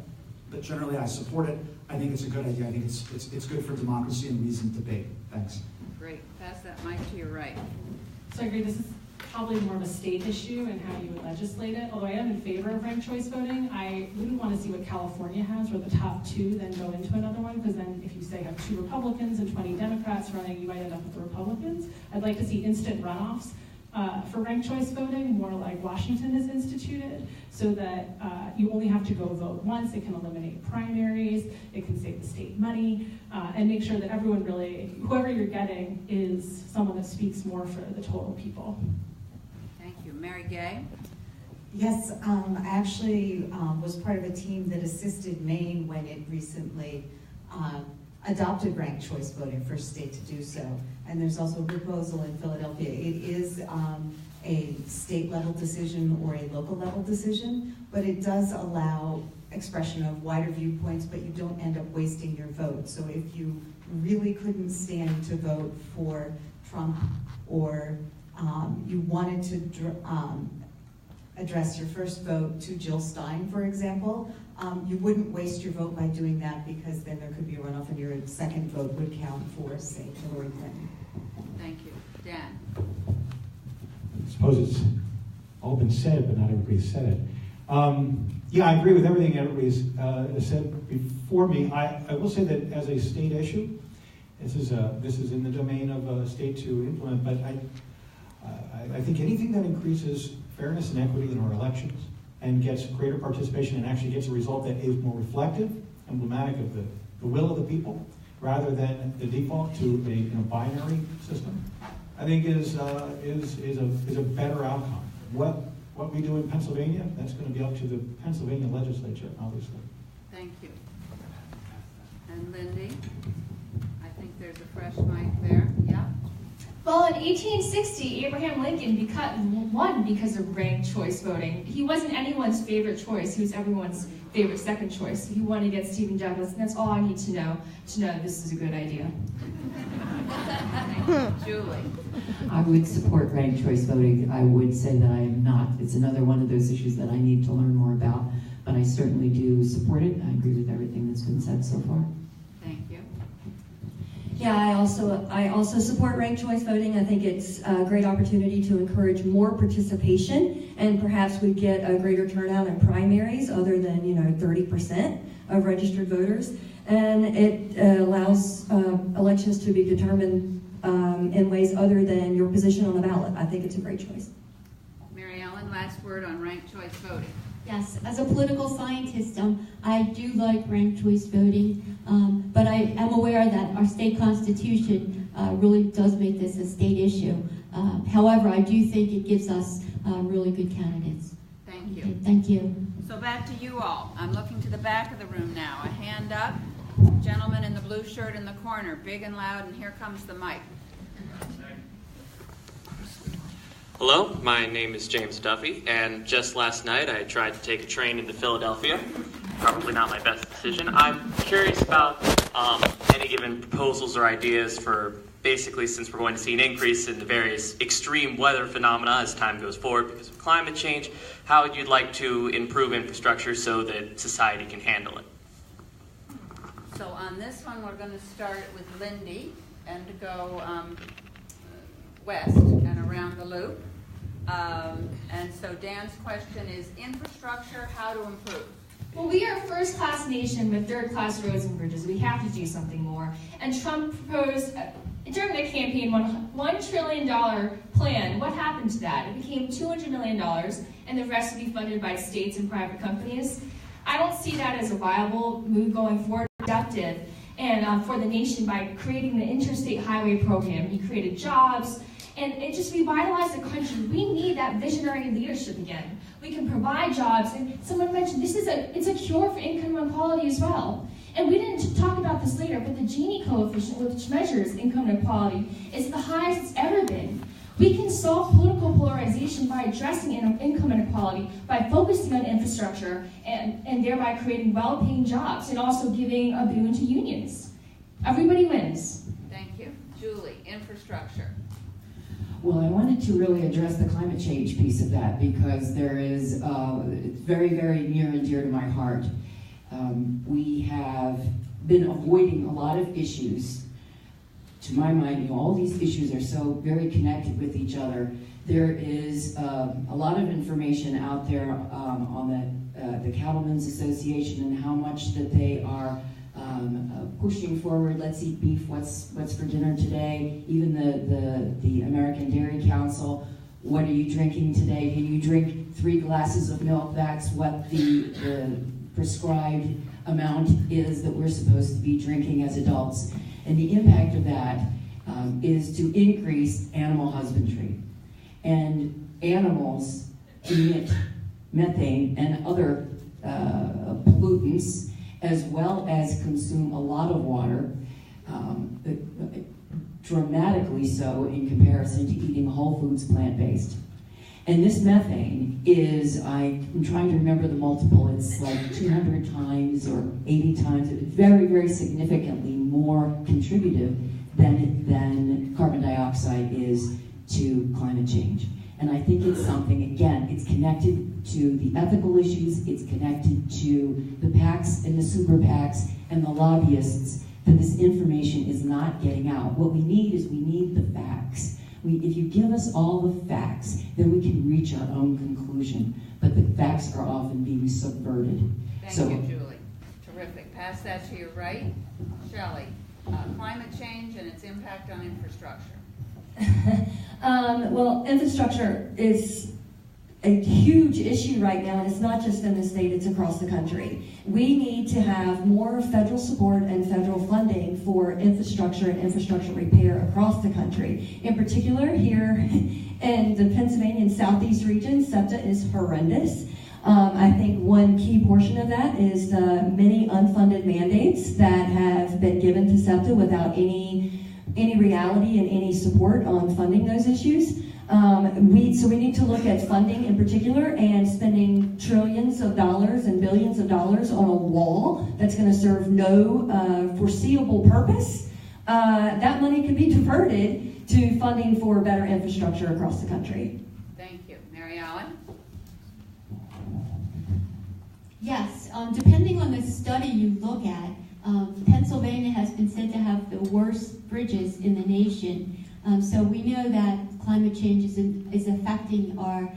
But generally, I support it. I think it's a good idea. I think it's good for democracy and reasoned debate. Thanks. Great. Pass that mic to your right. So I agree, this is probably more of a state issue and how you would legislate it. Although I am in favor of ranked choice voting, I wouldn't want to see what California has, where the top two then go into another one, because then if you say have 2 Republicans and 20 Democrats running, you might end up with the Republicans. I'd like to see instant runoffs for ranked choice voting, more like Washington has instituted, so that you only have to go vote once. It can eliminate primaries, it can save the state money, and make sure that everyone really, whoever you're getting, is someone that speaks more for the total people. Thank you. Mary Gay? Yes, I actually was part of a team that assisted Maine when it recently adopted ranked choice voting, first state to do so. And there's also a proposal in Philadelphia. It is a state level decision or a local level decision, but it does allow expression of wider viewpoints, but you don't end up wasting your vote. So if you really couldn't stand to vote for Trump, or you wanted to address your first vote to Jill Stein, for example, you wouldn't waste your vote by doing that, because then there could be a runoff and your second vote would count for, say, Hillary Clinton. Thank you. Dan? I suppose it's all been said, but not everybody's said it. Yeah, I agree with everything everybody's said before me. I will say that as a state issue, this is in the domain of a state to implement, but I think anything that increases fairness and equity in our elections and gets greater participation and actually gets a result that is more reflective, emblematic of the will of the people, rather than the default to a binary system, I think is a better outcome. What we do in Pennsylvania, that's going to be up to the Pennsylvania legislature, obviously. Thank you. And Lindy, I think there's a fresh mic there. Yeah. Well, in 1860, Abraham Lincoln won because of ranked choice voting. He wasn't anyone's favorite choice. He was everyone's favorite second choice. He won against Stephen Douglas, and that's all I need to know this is a good idea. Julie. I would support ranked choice voting. I would say that I am not. It's another one of those issues that I need to learn more about, but I certainly do support it. I agree with everything that's been said so far. Thank you. Yeah, I also support ranked choice voting. I think it's a great opportunity to encourage more participation, and perhaps we get a greater turnout in primaries other than 30% of registered voters, and it allows elections to be determined in ways other than your position on the ballot. I think it's a great choice. Mary Ellen, last word on ranked choice voting. Yes, as a political scientist, I do like ranked choice voting, but I am aware that our state constitution really does make this a state issue. However, I do think it gives us really good candidates. Thank you. Okay, thank you. So back to you all. I'm looking to the back of the room now. A hand up. Gentleman in the blue shirt in the corner, big and loud, and here comes the mic. Hello, my name is James Duffy, and just last night I tried to take a train into Philadelphia. Probably not my best decision. I'm curious about any given proposals or ideas for basically, since we're going to see an increase in the various extreme weather phenomena as time goes forward because of climate change, how you'd like to improve infrastructure so that society can handle it. So on this one, we're going to start with Lindy and to go west and around the loop. And so Dan's question is infrastructure, how to improve? Well, we are a first-class nation with third-class roads and bridges. We have to do something more. And Trump proposed, during the campaign, $1 trillion plan. What happened to that? It became $200 million, and the rest would be funded by states and private companies. I don't see that as a viable move going forward. Productive and for the nation by creating the interstate highway program. You created jobs, and it just revitalized the country. We need that visionary leadership again. We can provide jobs, and someone mentioned it's a cure for income inequality as well. And we didn't talk about this later, but the Gini coefficient, which measures income inequality, is the highest it's ever been. We can solve political polarization by addressing income inequality, by focusing on infrastructure, and thereby creating well-paying jobs, and also giving a boon to unions. Everybody wins. Thank you. Julie, infrastructure. Well, I wanted to really address the climate change piece of that because there is it's very, very near and dear to my heart. We have been avoiding a lot of issues. To my mind, all these issues are so very connected with each other. There is a lot of information out there on the Cattlemen's Association and how much that they are pushing forward. Let's eat beef. What's for dinner today? Even the American Dairy Council. What are you drinking today? Can you drink 3 glasses of milk? That's what the prescribed amount is that we're supposed to be drinking as adults. And the impact of that is to increase animal husbandry. And animals emit methane and other pollutants, as well as consume a lot of water, dramatically so in comparison to eating whole foods plant-based. And this methane is, I'm trying to remember the multiple, it's like 200 times or 80 times, very, very significantly more contributive than carbon dioxide is to climate change. And I think it's something, again, it's connected to the ethical issues, it's connected to the PACs and the super PACs and the lobbyists, that this information is not getting out. What we need is we need the facts. If you give us all the facts, then we can reach our own conclusion. But the facts are often being subverted. Thank you, Julie. Terrific. Pass that to your right. Shelley, climate change and its impact on infrastructure. Well, infrastructure is a huge issue right now, and it's not just in the state, it's across the country. We need to have more federal support and federal funding for infrastructure and infrastructure repair across the country. In particular, here in the Pennsylvania and Southeast region, SEPTA is horrendous. I think one key portion of that is the many unfunded mandates that have been given to SEPTA without any reality and any support on funding those issues. So we need to look at funding in particular and spending trillions of dollars and billions of dollars on a wall that's going to serve no foreseeable purpose. That money could be diverted to funding for better infrastructure across the country. Thank you. Mary Ellen? Yes, depending on the study you look at, Pennsylvania has been said to have the worst bridges in the nation. So we know that climate change is affecting our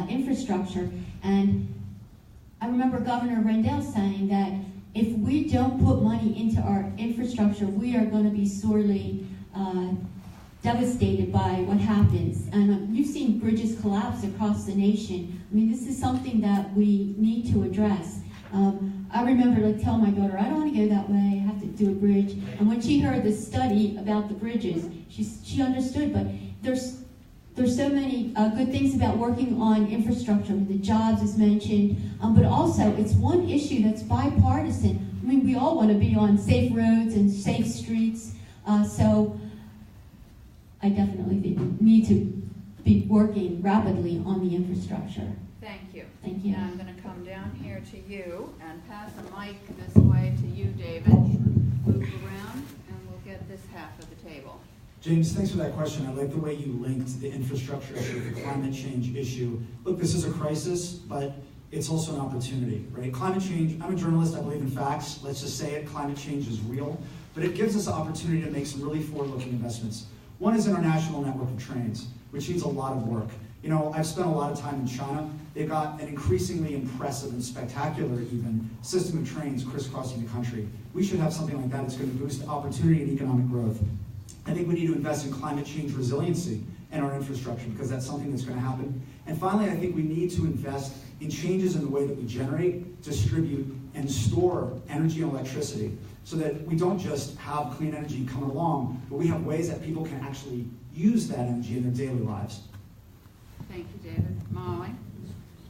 infrastructure. And I remember Governor Rendell saying that if we don't put money into our infrastructure, we are going to be sorely devastated by what happens. And you've seen bridges collapse across the nation. I mean, this is something that we need to address. I remember telling my daughter, I don't want to go that way, I have to do a bridge. And when she heard the study about the bridges, she understood, but there's so many good things about working on infrastructure. The jobs is mentioned, but also it's one issue that's bipartisan. I mean, we all want to be on safe roads and safe streets, so I definitely think we need to be working rapidly on the infrastructure. Thank you. Thank you. Now I'm going to come down here to you and pass the mic this way to you, David. Move around, and we'll get this half of the table. James, thanks for that question. I like the way you linked the infrastructure issue with the climate change issue. Look, this is a crisis, but it's also an opportunity, right? Climate change, I'm a journalist, I believe in facts. Let's just say it, climate change is real. But it gives us an opportunity to make some really forward-looking investments. One is in our national network of trains, which needs a lot of work. You know, I've spent a lot of time in China. They've got an increasingly impressive and spectacular, even, system of trains crisscrossing the country. We should have something like that that's going to boost opportunity and economic growth. I think we need to invest in climate change resiliency in our infrastructure because that's something that's going to happen. And finally, I think we need to invest in changes in the way that we generate, distribute, and store energy and electricity so that we don't just have clean energy coming along, but we have ways that people can actually use that energy in their daily lives. Thank you, David. Molly?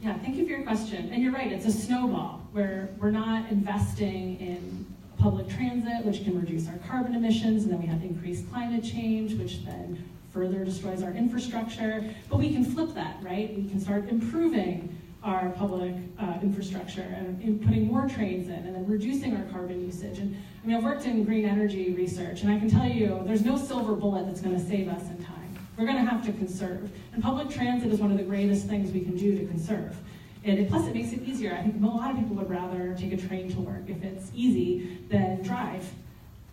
Yeah, thank you for your question. And you're right, it's a snowball where we're not investing in public transit, which can reduce our carbon emissions, and then we have increased climate change, which then further destroys our infrastructure. But we can flip that, right? We can start improving our public infrastructure and putting more trains in and then reducing our carbon usage. And I mean, I've worked in green energy research, and I can tell you there's no silver bullet that's going to save us in time. We're going to have to conserve. And public transit is one of the greatest things we can do to conserve. And plus, it makes it easier. I think a lot of people would rather take a train to work if it's easy than drive.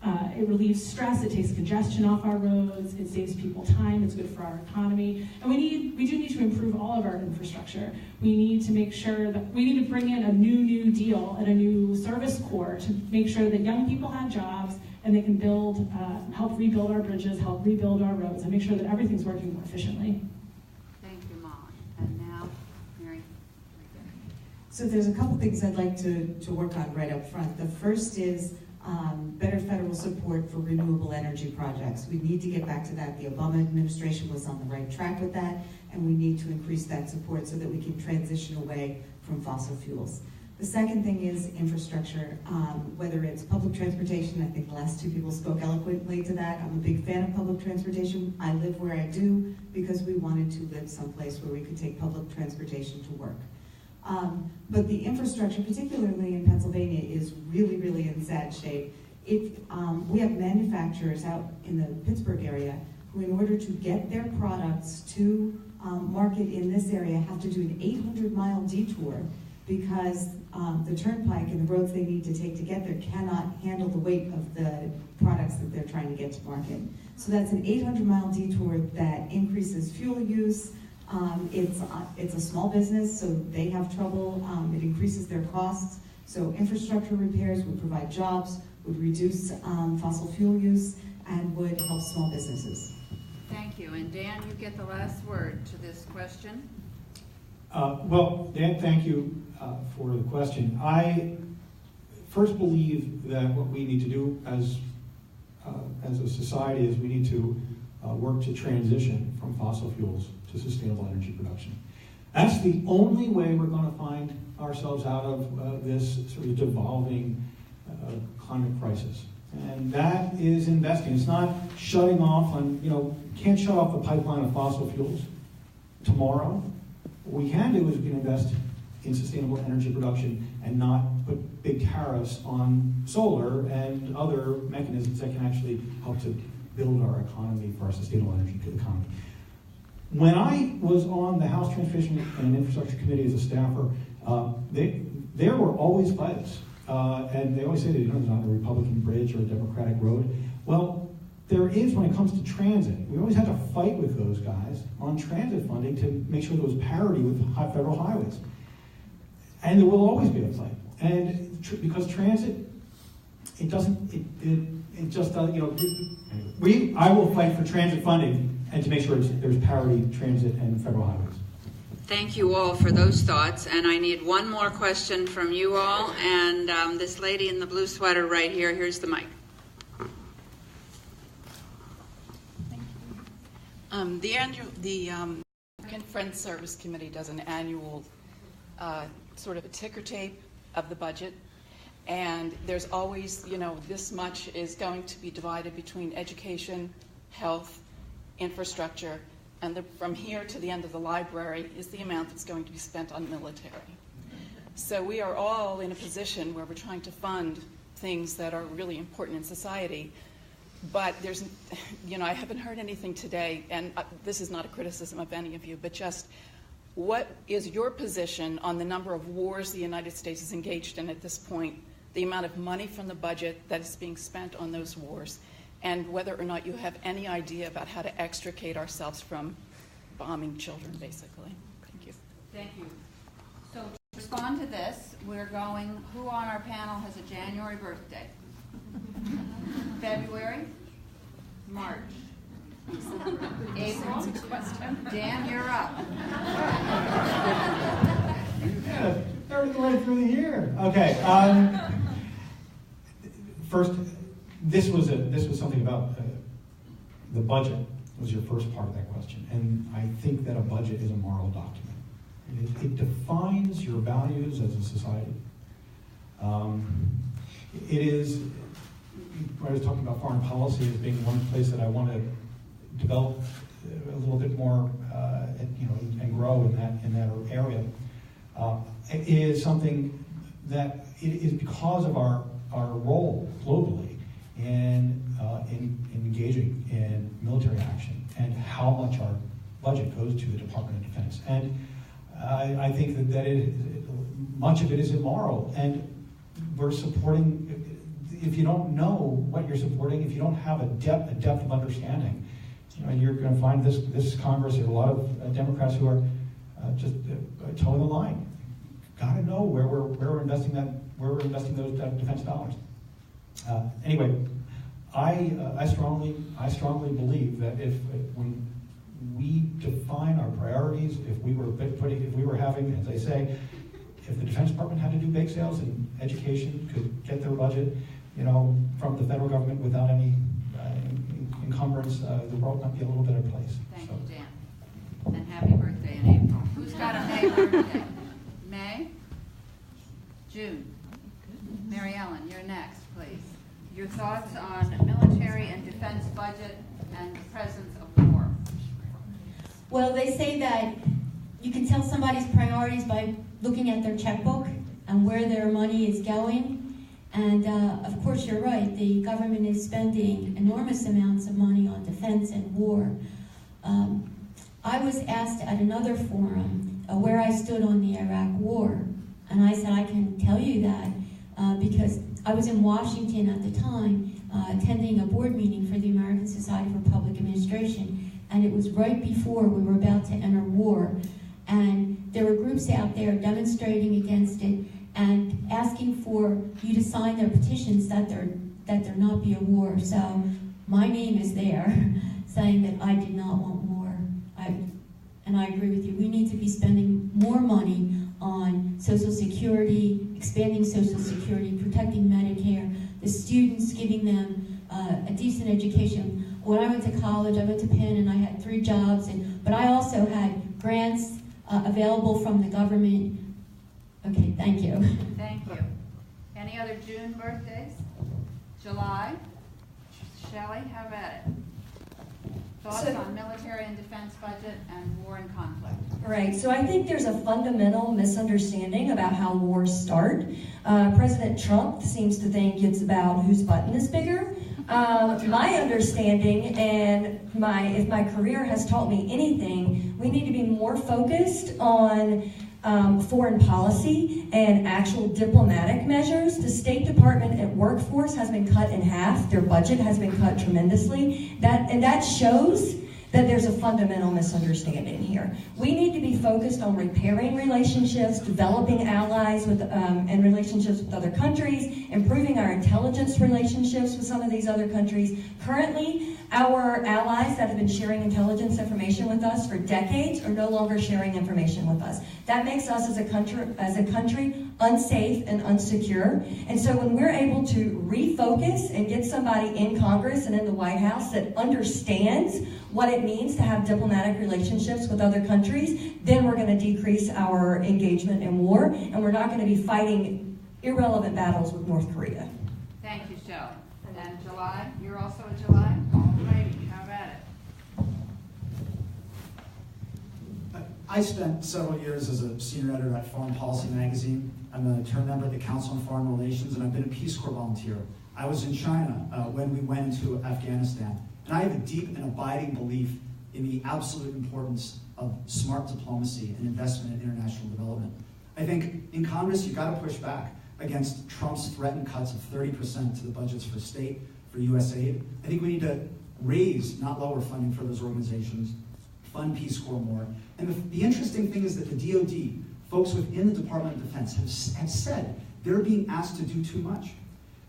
It relieves stress, it takes congestion off our roads, it saves people time, it's good for our economy. And we do need to improve all of our infrastructure. We need to make sure that we need to bring in a new deal and a new service corps to make sure that young people have jobs and they can build, help rebuild our bridges, help rebuild our roads, and make sure that everything's working more efficiently. Thank you, Molly. And now, Mary. So there's a couple things I'd like to work on right up front. The first is better federal support for renewable energy projects. We need to get back to that. The Obama administration was on the right track with that, and we need to increase that support so that we can transition away from fossil fuels. The second thing is infrastructure, whether it's public transportation. I think the last two people spoke eloquently to that. I'm a big fan of public transportation. I live where I do because we wanted to live someplace where we could take public transportation to work. But the infrastructure, particularly in Pennsylvania, is really in sad shape. We have manufacturers out in the Pittsburgh area who, in order to get their products to market in this area, have to do an 800-mile detour because the turnpike and the roads they need to take to get there cannot handle the weight of the products that they're trying to get to market. So that's an 800-mile detour that increases fuel use. It's a small business, so they have trouble. It increases their costs. So infrastructure repairs would provide jobs, would reduce fossil fuel use, and would help small businesses. Thank you. And Dan, you get the last word to this question. Well, Dan, thank you for the question. I first believe that what we need to do as a society is we need to work to transition from fossil fuels to sustainable energy production. That's the only way we're going to find ourselves out of this sort of devolving climate crisis. And that is investing. It's not shutting off on, you can't shut off the pipeline of fossil fuels tomorrow. What we can do is we can invest in sustainable energy production and not put big tariffs on solar and other mechanisms that can actually help to build our economy for our sustainable energy economy. When I was on the House Transportation and Infrastructure Committee as a staffer, there were always fights. And they always say that there's not a Republican bridge or a Democratic road. Well, there is when it comes to transit. We always had to fight with those guys on transit funding to make sure there was parity with federal highways. And there will always be a fight. And because transit, it just doesn't, I will fight for transit funding and to make sure there's parity transit and federal highways. Thank you all for those thoughts, and I need one more question from you all, and this lady in the blue sweater right here, here's the mic. The American Friends Service Committee does an annual sort of a ticker tape of the budget, and there's always, this much is going to be divided between education, health, infrastructure, and from here to the end of the library is the amount that's going to be spent on military. So we are all in a position where we're trying to fund things that are really important in society, but there's, I haven't heard anything today, and this is not a criticism of any of you, but just what is your position on the number of wars the United States is engaged in at this point, the amount of money from the budget that is being spent on those wars, and whether or not you have any idea about how to extricate ourselves from bombing children, basically. Thank you. Thank you. So to respond to this, we're going, who on our panel has a January birthday? February? March? April? Dan, you're up. Yeah, third way through the year. Okay. First, this was something about the budget was your first part of that question, and I think that a budget is a moral document. It defines your values as a society. It is. I was talking about foreign policy as being one place that I want to develop a little bit more, and grow in that area. It is something that it is because of our role globally in engaging in military action and how much our budget goes to the Department of Defense. And I think that much of it is immoral, and we're supporting. If you don't know what you're supporting, if you don't have a depth of understanding, you're going to find this Congress, there are a lot of Democrats who are just towing the line. Got to know where we're investing those defense dollars. Anyway, I strongly believe that when we define our priorities, if we were having, as I say, if the Defense Department had to do bake sales and education could get their budget, from the federal government without any encumbrance, the world might be a little better place. Thank you, Dan. And happy birthday in April. Who's got a May birthday? May? June? Mary Ellen, you're next, please. Your thoughts on military and defense budget and the presence of war. Well, they say that you can tell somebody's priorities by looking at their checkbook and where their money is going. And of course, you're right. The government is spending enormous amounts of money on defense and war. I was asked at another forum where I stood on the Iraq war. And I said, I can tell you that because I was in Washington at the time attending a board meeting for the American Society for Public Administration. And it was right before we were about to enter war. And there were groups out there demonstrating against it and asking for you to sign their petitions that there not be a war. So my name is there saying that I did not want war. And I agree with you. We need to be spending more more money on Social Security, expanding Social Security, protecting Medicare, the students, giving them a decent education. When I went to college, I went to Penn and I had 3 jobs, but I also had grants available from the government. Okay, thank you. Thank you. Any other June birthdays? July? Shelley, how about it? Thoughts on military and defense budget and war and conflict? Right, so I think there's a fundamental misunderstanding about how wars start. President Trump seems to think it's about whose button is bigger. My understanding, and if my career has taught me anything, we need to be more focused on foreign policy and actual diplomatic measures. The State Department and workforce has been cut in half. Their budget has been cut tremendously. That shows that there's a fundamental misunderstanding here. We need to be focused on repairing relationships, developing allies and relationships with other countries, improving our intelligence relationships with some of these other countries. Currently, our allies that have been sharing intelligence information with us for decades are no longer sharing information with us. That makes us as a country unsafe and unsecure. And so when we're able to refocus and get somebody in Congress and in the White House that understands what it means to have diplomatic relationships with other countries, then we're going to decrease our engagement in war, and we're not going to be fighting irrelevant battles with North Korea. Thank you, Shelley. And July, you're also a July? All righty, how about it? I spent several years as a senior editor at Foreign Policy magazine. I'm a term member of the Council on Foreign Relations, and I've been a Peace Corps volunteer. I was in China when we went into Afghanistan. And I have a deep and abiding belief in the absolute importance of smart diplomacy and investment in international development. I think in Congress, you've got to push back against Trump's threatened cuts of 30% to the budgets for state, for USAID. I think we need to raise, not lower funding for those organizations, fund Peace Corps more. And the interesting thing is that the DoD, folks within the Department of Defense have said they're being asked to do too much.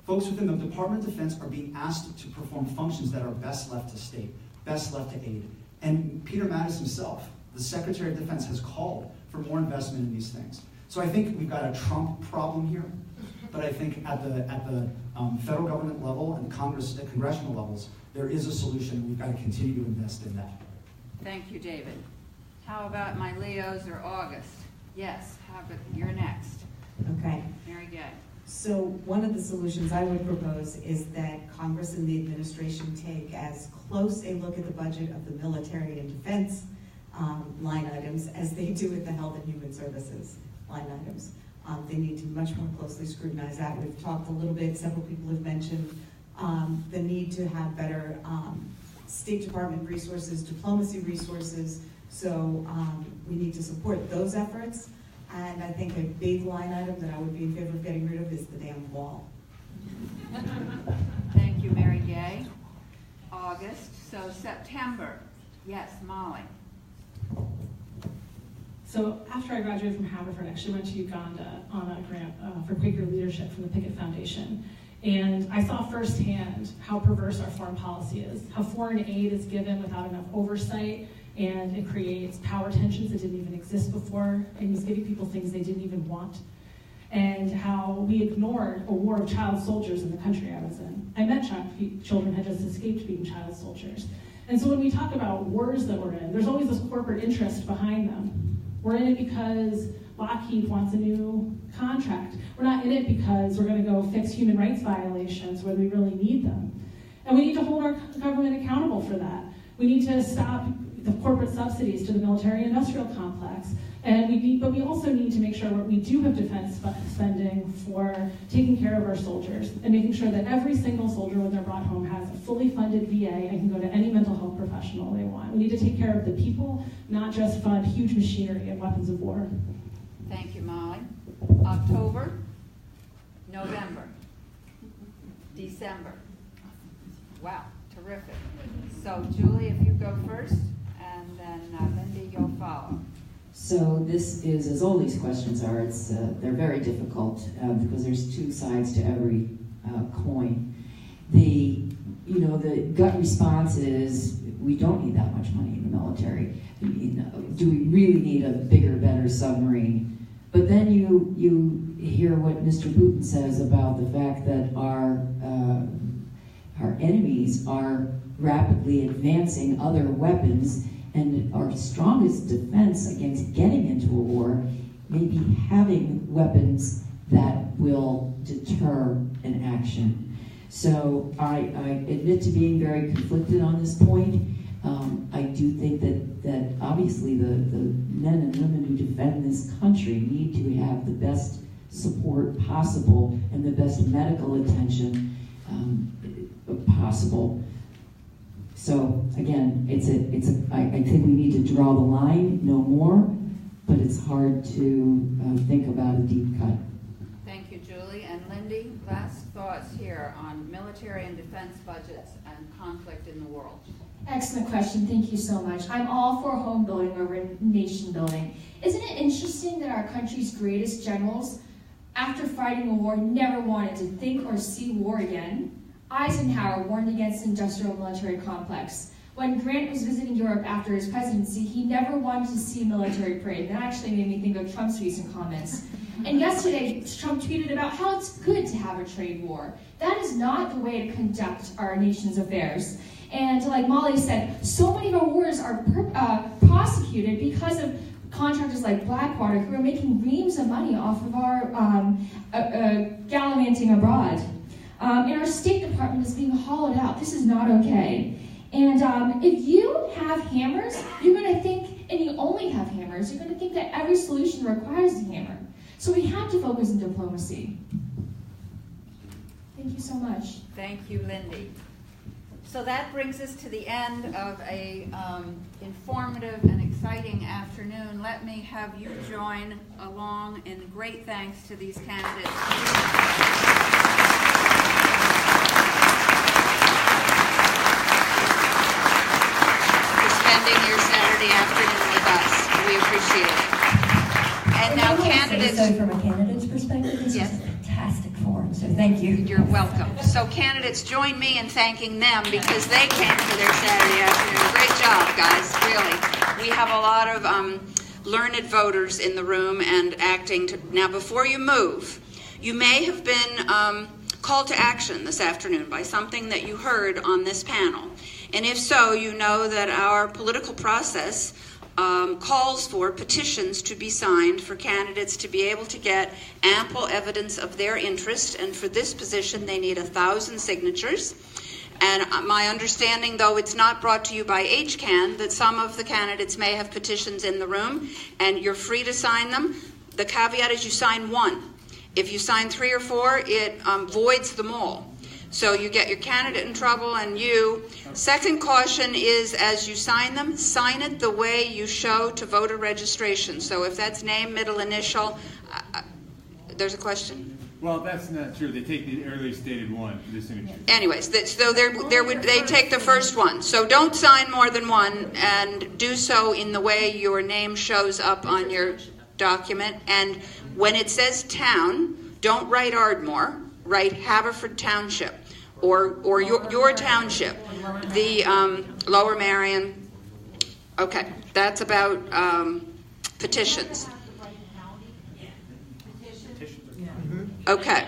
Folks within the Department of Defense are being asked to perform functions that are best left to state, best left to aid. And Peter Mattis himself, the Secretary of Defense, has called for more investment in these things. So I think we've got a Trump problem here, but I think at the federal government level and Congress, at congressional levels, there is a solution. We've got to continue to invest in that. Thank you, David. How about my Leos or August? Yes, you're next. Okay. Mary Gay. So one of the solutions I would propose is that Congress and the administration take as close a look at the budget of the military and defense line items as they do with the health and human services line items. They need to much more closely scrutinize that. We've talked a little bit, several people have mentioned the need to have better State Department resources, diplomacy resources, so we need to support those efforts. And I think a big line item that I would be in favor of getting rid of is the damn wall. Thank you, Mary Gay. August, so September. Yes, Molly. So after I graduated from Haverford, I actually went to Uganda on a grant for Quaker leadership from the Pickett Foundation. And I saw firsthand how perverse our foreign policy is, how foreign aid is given without enough oversight, and it creates power tensions that didn't even exist before, and is giving people things they didn't even want. And how we ignored a war of child soldiers in the country I was in. I met children had just escaped being child soldiers. And so when we talk about wars that we're in, there's always this corporate interest behind them. We're in it because Lockheed wants a new contract. We're not in it because we're going to go fix human rights violations where we really need them. And we need to hold our government accountable for that. We need to stop the corporate subsidies to the military-industrial complex. But we also need to make sure we do have defense spending for taking care of our soldiers and making sure that every single soldier when they're brought home has a fully funded VA and can go to any mental health professional they want. We need to take care of the people, not just fund huge machinery and weapons of war. Thank you, Molly. October, November, December. Wow, terrific. So Julie, if you go first, and then Lindy, you'll follow. So this is, as all these questions are, they're very difficult because there's two sides to every coin. The gut response is we don't need that much money in the military. I mean, do we really need a bigger, better submarine? But then you hear what Mr. Putin says about the fact that our enemies are rapidly advancing other weapons, and our strongest defense against getting into a war may be having weapons that will deter an action. So I admit to being very conflicted on this point. I do think that obviously the men and women who defend this country need to have the best support possible and the best medical attention possible. So again, I think we need to draw the line, no more, but it's hard to think about a deep cut. Thank you, Julie. And Lindy, last thoughts here on military and defense budgets and conflict in the world. Excellent question. Thank you so much. I'm all for home building over nation building. Isn't it interesting that our country's greatest generals, after fighting a war, never wanted to think or see war again? Eisenhower warned against industrial military complex. When Grant was visiting Europe after his presidency, he never wanted to see a military parade. That actually made me think of Trump's recent comments. And yesterday, Trump tweeted about how it's good to have a trade war. That is not the way to conduct our nation's affairs. And like Molly said, so many of our wars are prosecuted because of contractors like Blackwater who are making reams of money off of our gallivanting abroad. And our State Department is being hollowed out. This is not okay. And if you have hammers, you're going to think, and you only have hammers, you're going to think that every solution requires a hammer. So we have to focus on diplomacy. Thank you so much. Thank you, Lindy. So that brings us to the end of a informative and exciting afternoon. Let me have you join along in great thanks to these candidates. Spending your Saturday afternoon with us. We appreciate it. And now candidates... So from a candidate's perspective, this is a fantastic forum, so thank you. You're welcome. So candidates, join me in thanking them because they came for their Saturday afternoon. Great job, guys, really. We have a lot of learned voters in the room and acting. Now, before you move, you may have been called to action this afternoon by something that you heard on this panel. And if so, you know that our political process calls for petitions to be signed for candidates to be able to get ample evidence of their interest. And for this position, they need 1,000 signatures. And my understanding, though it's not brought to you by HCAN, that some of the candidates may have petitions in the room, and you're free to sign them. The caveat is you sign one. If you sign 3 or 4, it voids them all. So you get your candidate in trouble and you. Second caution is as you sign them, sign it the way you show to voter registration. So if that's name, middle initial, there's a question? Well, that's not true. They take the earlier stated one for this signature. Anyways, so they take the first one. So don't sign more than one and do so in the way your name shows up on your document. And when it says town, don't write Ardmore, write Haverford Township. Or your township, the Lower Marion. Okay, that's about petitions. Okay.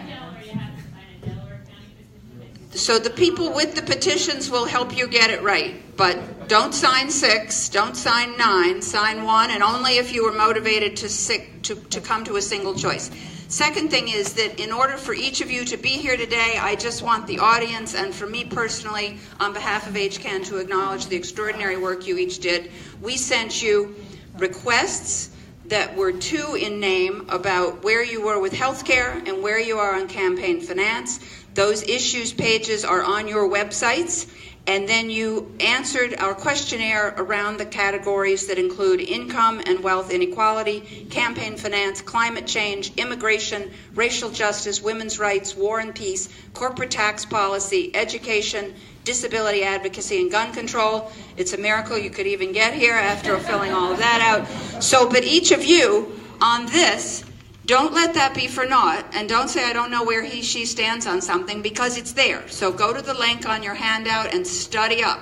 So the people with the petitions will help you get it right, but don't sign 6, don't sign 9, sign 1, and only if you were motivated to come to a single choice. Second thing is that in order for each of you to be here today, I just want the audience and for me personally, on behalf of HCAN, to acknowledge the extraordinary work you each did. We sent you requests that were 2 in name about where you were with healthcare and where you are on campaign finance. Those issues pages are on your websites. And then you answered our questionnaire around the categories that include income and wealth inequality, campaign finance, climate change, immigration, racial justice, women's rights, war and peace, corporate tax policy, education, disability advocacy, and gun control. It's a miracle you could even get here after filling all of that out. So, but each of you on this, don't let that be for naught, and don't say I don't know where he, she stands on something, because it's there. So go to the link on your handout and study up.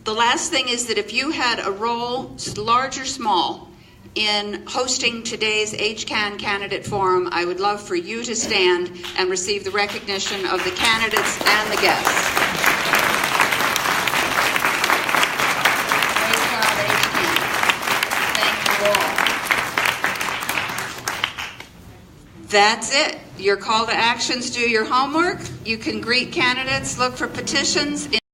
The last thing is that if you had a role, large or small, in hosting today's HCAN candidate forum, I would love for you to stand and receive the recognition of the candidates and the guests. Praise God, HCAN. Thank you all. That's it. Your call to actions, do your homework. You can greet candidates, look for petitions.